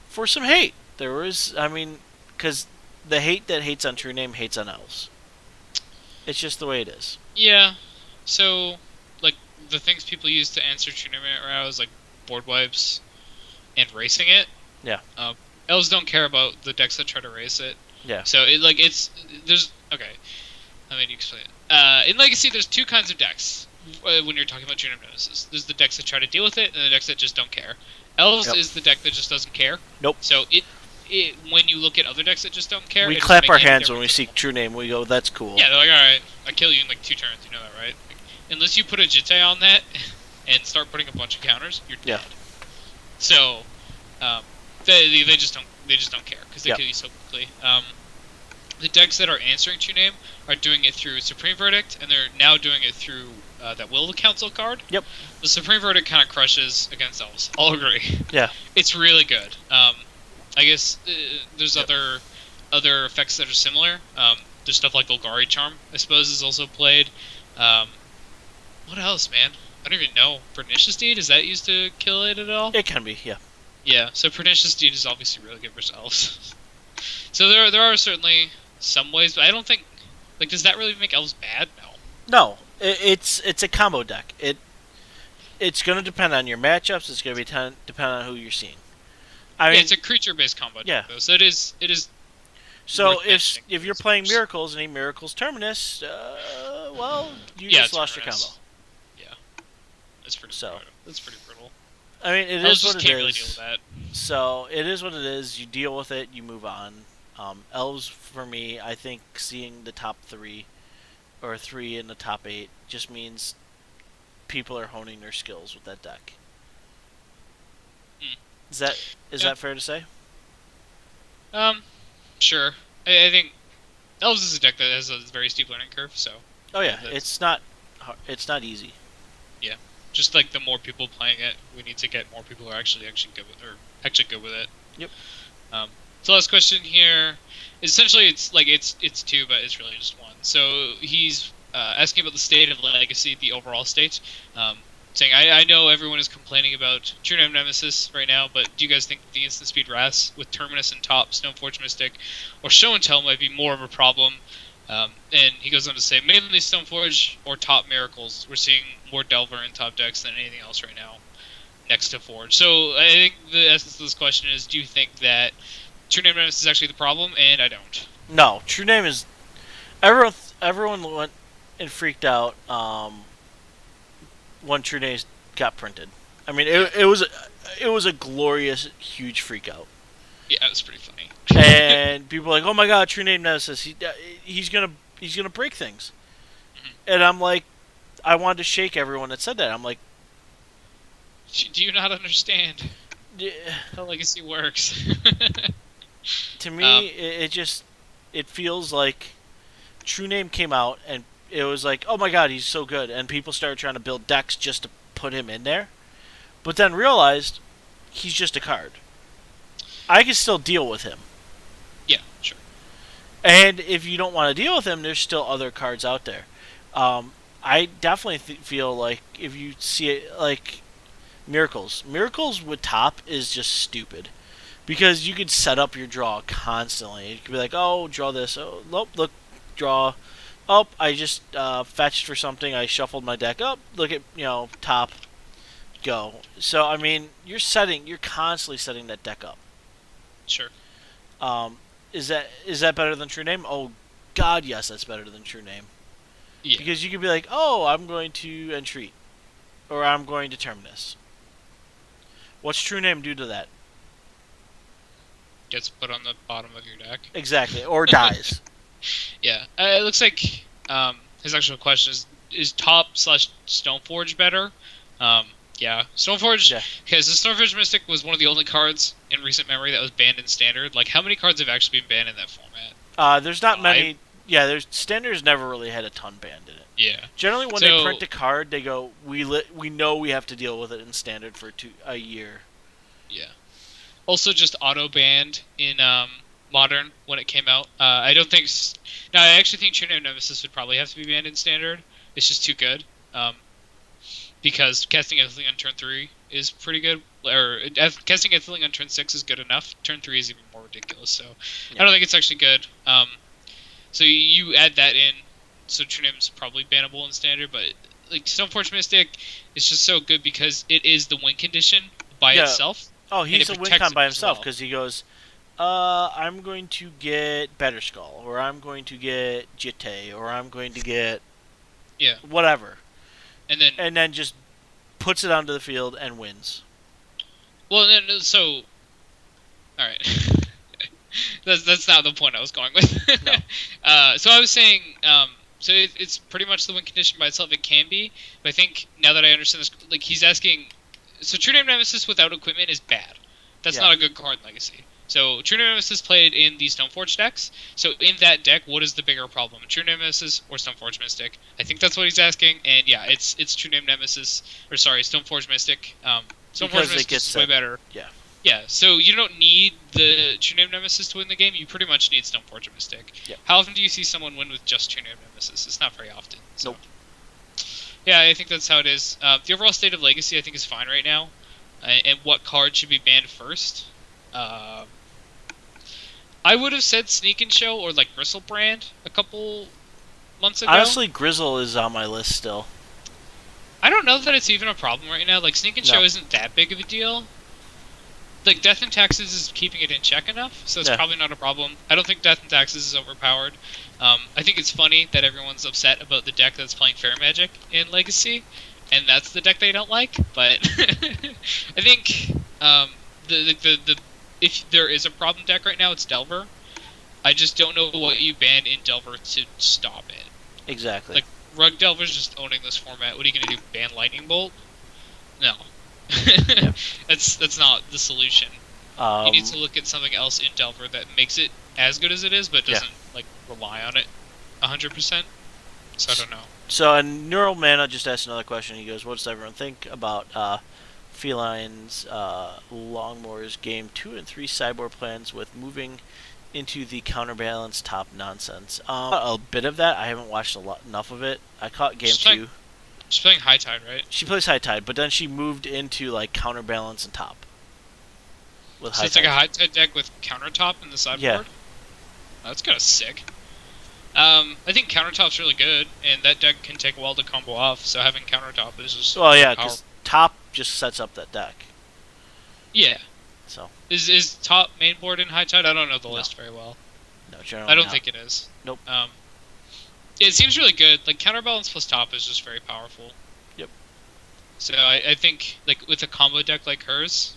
for some hate. There was, I mean, because the hate that hates on True Name hates on elves. It's just the way it is. Yeah. So, like, the things people use to answer True Name right now is like board wipes and racing it. Yeah. Elves don't care about the decks that try to race it. Yeah. So there's okay. Let me explain it. In Legacy, there's 2 kinds of decks when you're talking about True Name Nemesis. There's the decks that try to deal with it, and the decks that just don't care. Elves is the deck that just doesn't care. Nope. So when you look at other decks that just don't care, we clap our hands when we see True Name. We go, "That's cool." Yeah, they're like, "All right, I kill you in like 2 turns." You know that, right? Like, unless you put a Jitte on that and start putting a bunch of counters, you're dead. So, they just don't care because they kill you so quickly. The decks that are answering True Name are doing it through Supreme Verdict, and they're now doing it through that Will of the Council card. Yep. The Supreme Verdict kind of crushes against elves. I'll agree. Yeah. It's really good. I guess there's other effects that are similar. There's stuff like Golgari Charm, I suppose, is also played. What else, man? I don't even know. Pernicious Deed, is that used to kill it at all? It can be, yeah. Yeah, so Pernicious Deed is obviously really good versus elves. So there are certainly some ways, but I don't think, like, does that really make elves bad? No. No, it's a combo deck. It's going to depend on your matchups. It's going to depend on who you're seeing. I mean, it's a creature-based combo deck, though, so it is. So if you're playing Miracles and he Miracles Terminus, well, you just lost your combo. Yeah, that's pretty. That's pretty brutal. I mean, it is what it is. Can't really deal with that. So it is what it is. You deal with it. You move on. Elves, for me, I think seeing the top 3 or 3 in the top 8 just means people are honing their skills with that deck. Is that fair to say? Sure. I think Elves is a deck that has a very steep learning curve, so. Oh yeah, it's not easy. Yeah, just like the more people playing it, we need to get more people who are actually good with it. Yep. So last question here is essentially it's 2, but it's really just 1. So he's asking about the state of Legacy, the overall state. Saying, I know everyone is complaining about True Name Nemesis right now, but do you guys think the instant speed Wraths with Terminus and top Stoneforge Mystic or Show and Tell might be more of a problem? And he goes on to say, mainly Stoneforge or top Miracles. We're seeing more Delver in top decks than anything else right now next to Forge. So I think the essence of this question is, do you think that True Name Nemesis is actually the problem? And I don't. No, True Name is... Everyone... everyone went and freaked out when True Name got printed. I mean, it was a glorious, huge freak out. Yeah, it was pretty funny. And people were like, "Oh my God, True Name Nemesis! He's gonna break things." And I'm like, I wanted to shake everyone that said that. I'm like, Do you not understand yeah. how Legacy works? To me, it feels like True Name came out and it was like, oh my God, he's so good, and people started trying to build decks just to put him in there, but then realized he's just a card. I can still deal with him. Yeah, sure. And if you don't want to deal with him, there's still other cards out there. I definitely feel like if you see it like Miracles with top is just stupid. Because you could set up your draw constantly. You could be like, oh, draw this. Oh, look, draw. Oh, I just fetched for something. I shuffled my deck. Oh, look at, top. Go. So, I mean, you're constantly setting that deck up. Sure. Is that better than True Name? Oh, God, yes, that's better than True Name. Yeah. Because you could be like, oh, I'm going to Entreat. Or I'm going to Terminus. What's True Name do to that? Gets put on the bottom of your deck. Exactly. Or dies. Yeah. It looks like his actual question is top / Stoneforge better? Yeah. Stoneforge, because the Stoneforge Mystic was one of the only cards in recent memory that was banned in Standard. Like, how many cards have actually been banned in that format? There's not many. Yeah, Standard's never really had a ton banned in it. Yeah. Generally, when they print a card, they go, we know we have to deal with it in Standard for a year. Yeah. Also, just auto banned in Modern when it came out. I don't think. No, I actually think True Name Nemesis would probably have to be banned in Standard. It's just too good. Because casting Ethling on turn 3 is pretty good. Or casting Ethling on turn 6 is good enough. Turn 3 is even more ridiculous. So I don't think it's actually good. So you add that in. So True Name's probably bannable in Standard, but like Stoneforge Mystic is just so good because it is the win condition by itself. Oh, he's a win con by himself because he goes, I'm going to get Better Skull, or I'm going to get Jitte, or I'm going to get whatever. And then just puts it onto the field and wins. Well, so all right. That's not the point I was going with. No. So I was saying, so it's pretty much the win condition by itself. It can be, but I think now that I understand this, like he's asking, so True Name Nemesis without equipment is bad. That's not a good card in Legacy. So True Name Nemesis played in the Stoneforge decks. So in that deck, what is the bigger problem, True Name Nemesis or Stoneforge Mystic? I think that's what he's asking. And yeah, it's True Name Nemesis, or sorry, Stoneforge Mystic. Stoneforge Mystic is way better. Yeah. Yeah, so you don't need the True Name Nemesis to win the game. You pretty much need Stoneforge Mystic. Yep. How often do you see someone win with just True Name Nemesis? It's not very often. So. Nope. Yeah, I think that's how it is. The overall state of Legacy, I think, is fine right now. And what card should be banned first? I would have said Sneak and Show or like Bristlebrand a couple months ago. Honestly, Grizzle is on my list still. I don't know that it's even a problem right now. Like Sneak and Show isn't that big of a deal. Like Death and Taxes is keeping it in check enough, so it's probably not a problem. I don't think Death and Taxes is overpowered. I think it's funny that everyone's upset about the deck that's playing Fair Magic in Legacy, and that's the deck they don't like. But I think the if there is a problem deck right now, it's Delver. I just don't know what you ban in Delver to stop it. Exactly. Like Rug Delver's just owning this format. What are you gonna do? Ban Lightning Bolt? No. That's not the solution. You need to look at something else in Delver that makes it as good as it is, but doesn't like rely on it 100%. So I don't know. So, and Neural Mana just asked another question. He goes, "What does everyone think about Feline's Longmore's game 2 and 3 sideboard plans with moving into the counterbalance top nonsense?" A bit of that. I haven't watched enough of it. I caught game 2. She's playing High Tide, right? She plays High Tide, but then she moved into like counterbalance and top. So it's like a High Tide deck with countertop in the sideboard? Yeah. Oh, that's kind of sick. I think countertop's really good, and that deck can take a while to combo off, so having countertop is just because top just sets up that deck. Yeah. So Is top mainboard in High Tide? I don't know the list very well. No, generally I don't not. think it is. Nope. Yeah, it seems really good. Like counterbalance plus top is just very powerful. Yep. So I think like with a combo deck like hers,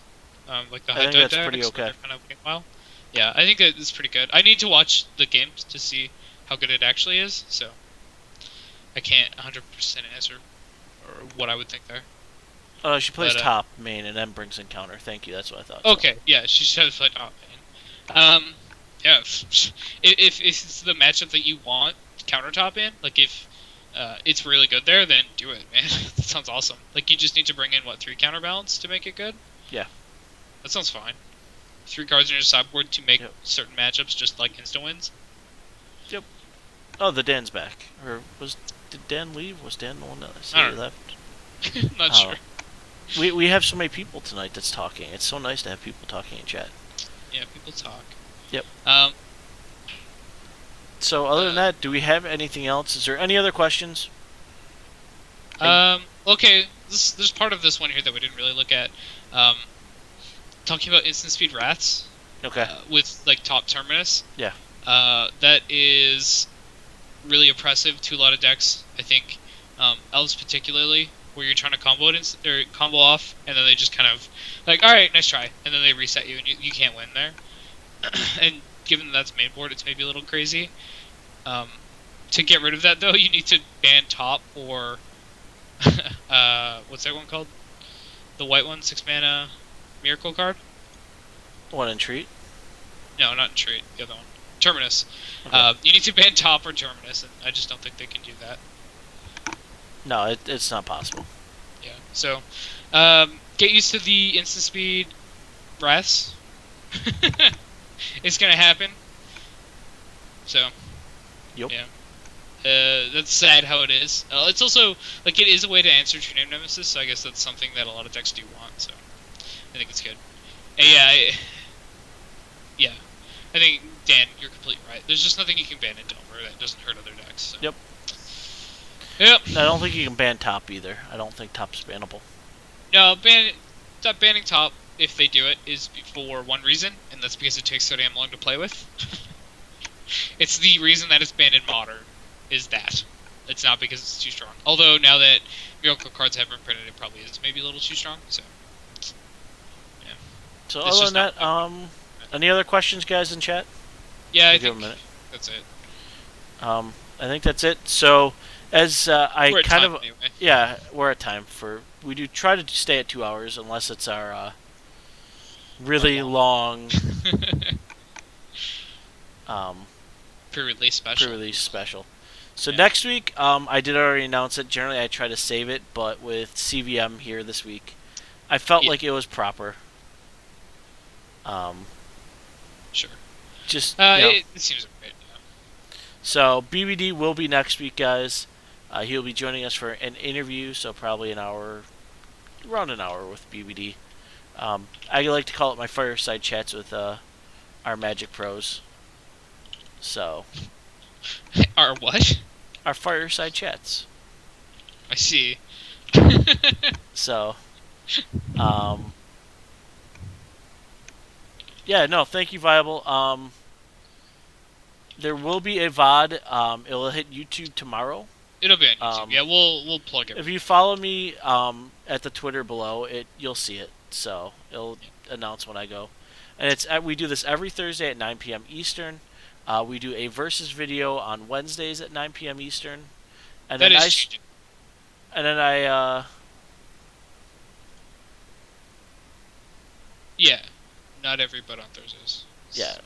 like the I think Hydra that's pretty decks, where okay. they're kind of winning well. Yeah, I think it's pretty good. I need to watch the games to see how good it actually is. So I can't 100% answer or what I would think there. She plays But, top main and then brings in counter. Thank you. That's what I thought. Okay, yeah, she should play top main. Yeah, if it's the matchup that you want countertop in, like if it's really good there, then do it, man. That sounds awesome. Like you just need to bring in what 3 counterbalance to make it good. Yeah. That sounds fine. 3 cards in your sideboard to make Yep. certain matchups just like insta wins. Yep. Oh, the Dan's back. Or did Dan leave? Was Dan the one that I said don't he know. left? Not sure. We have so many people tonight that's talking. It's so nice to have people talking in chat. Yeah, people talk. Yep. Um, So other than that, do we have anything else? Is there any other questions? Okay, there's part of this one here that we didn't really look at. Talking about instant speed wraths. Okay. With like top terminus. Yeah. That is really oppressive to a lot of decks. I think elves particularly, where you're trying to combo it or combo off, and then they just kind of like, all right, nice try, and then they reset you, and you can't win there. And given that that's main board, it's maybe a little crazy. To get rid of that though, you need to ban top or what's that one called? The white one, 6 mana miracle card. One in treat. No, not in treat. The other one, terminus. Okay. You need to ban top or terminus, and I just don't think they can do that. No, it's not possible. Yeah. So, get used to the instant speed wraths. It's gonna happen. So. Yep. Yeah. That's sad how it is. It's also like it is a way to answer True Name Nemesis, so I guess that's something that a lot of decks do want. So I think it's good. And yeah, I think Dan, you're completely right. There's just nothing you can ban in Delver that doesn't hurt other decks. So. Yep. Yep. I don't think you can ban top either. I don't think top's bannable. No, stop banning top if they do it is for one reason, and that's because it takes so damn long to play with. It's the reason that it's banned in Modern, is that. It's not because it's too strong. Although, now that Miracle cards have been printed, it probably is maybe a little too strong, so. Yeah. So It's other than just that, any other questions, guys, in chat? Yeah, I Give think a minute. that's it. I think that's it. So, as I We're at kind time of... anyway. Yeah, we're at time for... We do try to stay at 2 hours, unless it's our really long Pre-release special. pre-release special. So Yeah. next week, I did already announce it. Generally, I try to save it, but with CVM here this week, I felt Yeah. like it was proper. Sure. Just you know. It seems right. Yeah. So BBD will be next week, guys. He'll be joining us for an interview, so probably an hour, around an hour with BBD. I like to call it my fireside chats with our Magic pros. So Or what? our fireside chats. I see. So, yeah, no, thank you, Viable. There will be a VOD. It will hit YouTube tomorrow. It'll be on YouTube. Yeah, we'll plug it. If you follow me at the Twitter below, you'll see it. So it'll announce when I go. And we do this every Thursday at 9 p.m. Eastern. We do a versus video on Wednesdays at 9 p.m. Eastern. And That then is changing. and then I Yeah, not every but on Thursdays. yeah.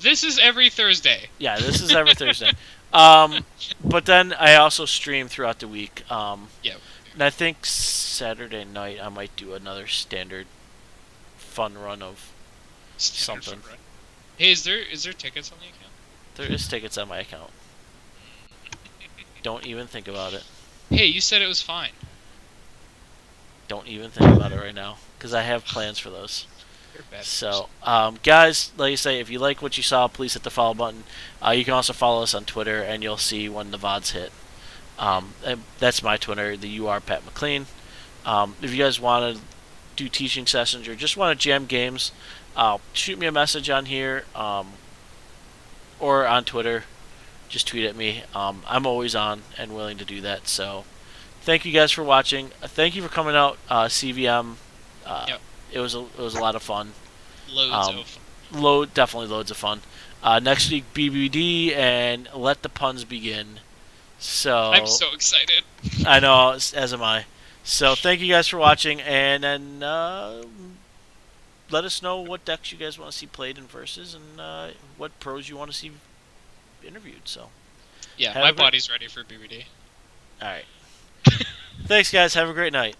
This is every Thursday. Yeah, this is every Thursday. But then I also stream throughout the week. Yeah. And I think Saturday night I might do another standard fun run of Standard something. fun run. Hey, is there tickets on the account? There is tickets on my account. Don't even think about it. Hey, you said it was fine. Don't even think about it right now, because I have plans for those. You're a bad So, guys, like I say, if you like what you saw, please hit the follow button. You can also follow us on Twitter, and you'll see when the VODs hit. And that's my Twitter, the UR Pat McLean. If you guys want to do teaching sessions or just want to jam games, shoot me a message on here or on Twitter. just tweet at me. I'm always on and willing to do that. So thank you guys for watching. Thank you for coming out, CVM. Yep. It was a lot of fun. Loads Um, of fun. Definitely loads of fun. Next week BBD and let the puns begin. So I'm so excited. I know, as am I. So thank you guys for watching, and then let us know what decks you guys want to see played in versus, and what pros you want to see interviewed. So Yeah, have my a great- body's ready for BBD. all right. Thanks, guys. Have a great night.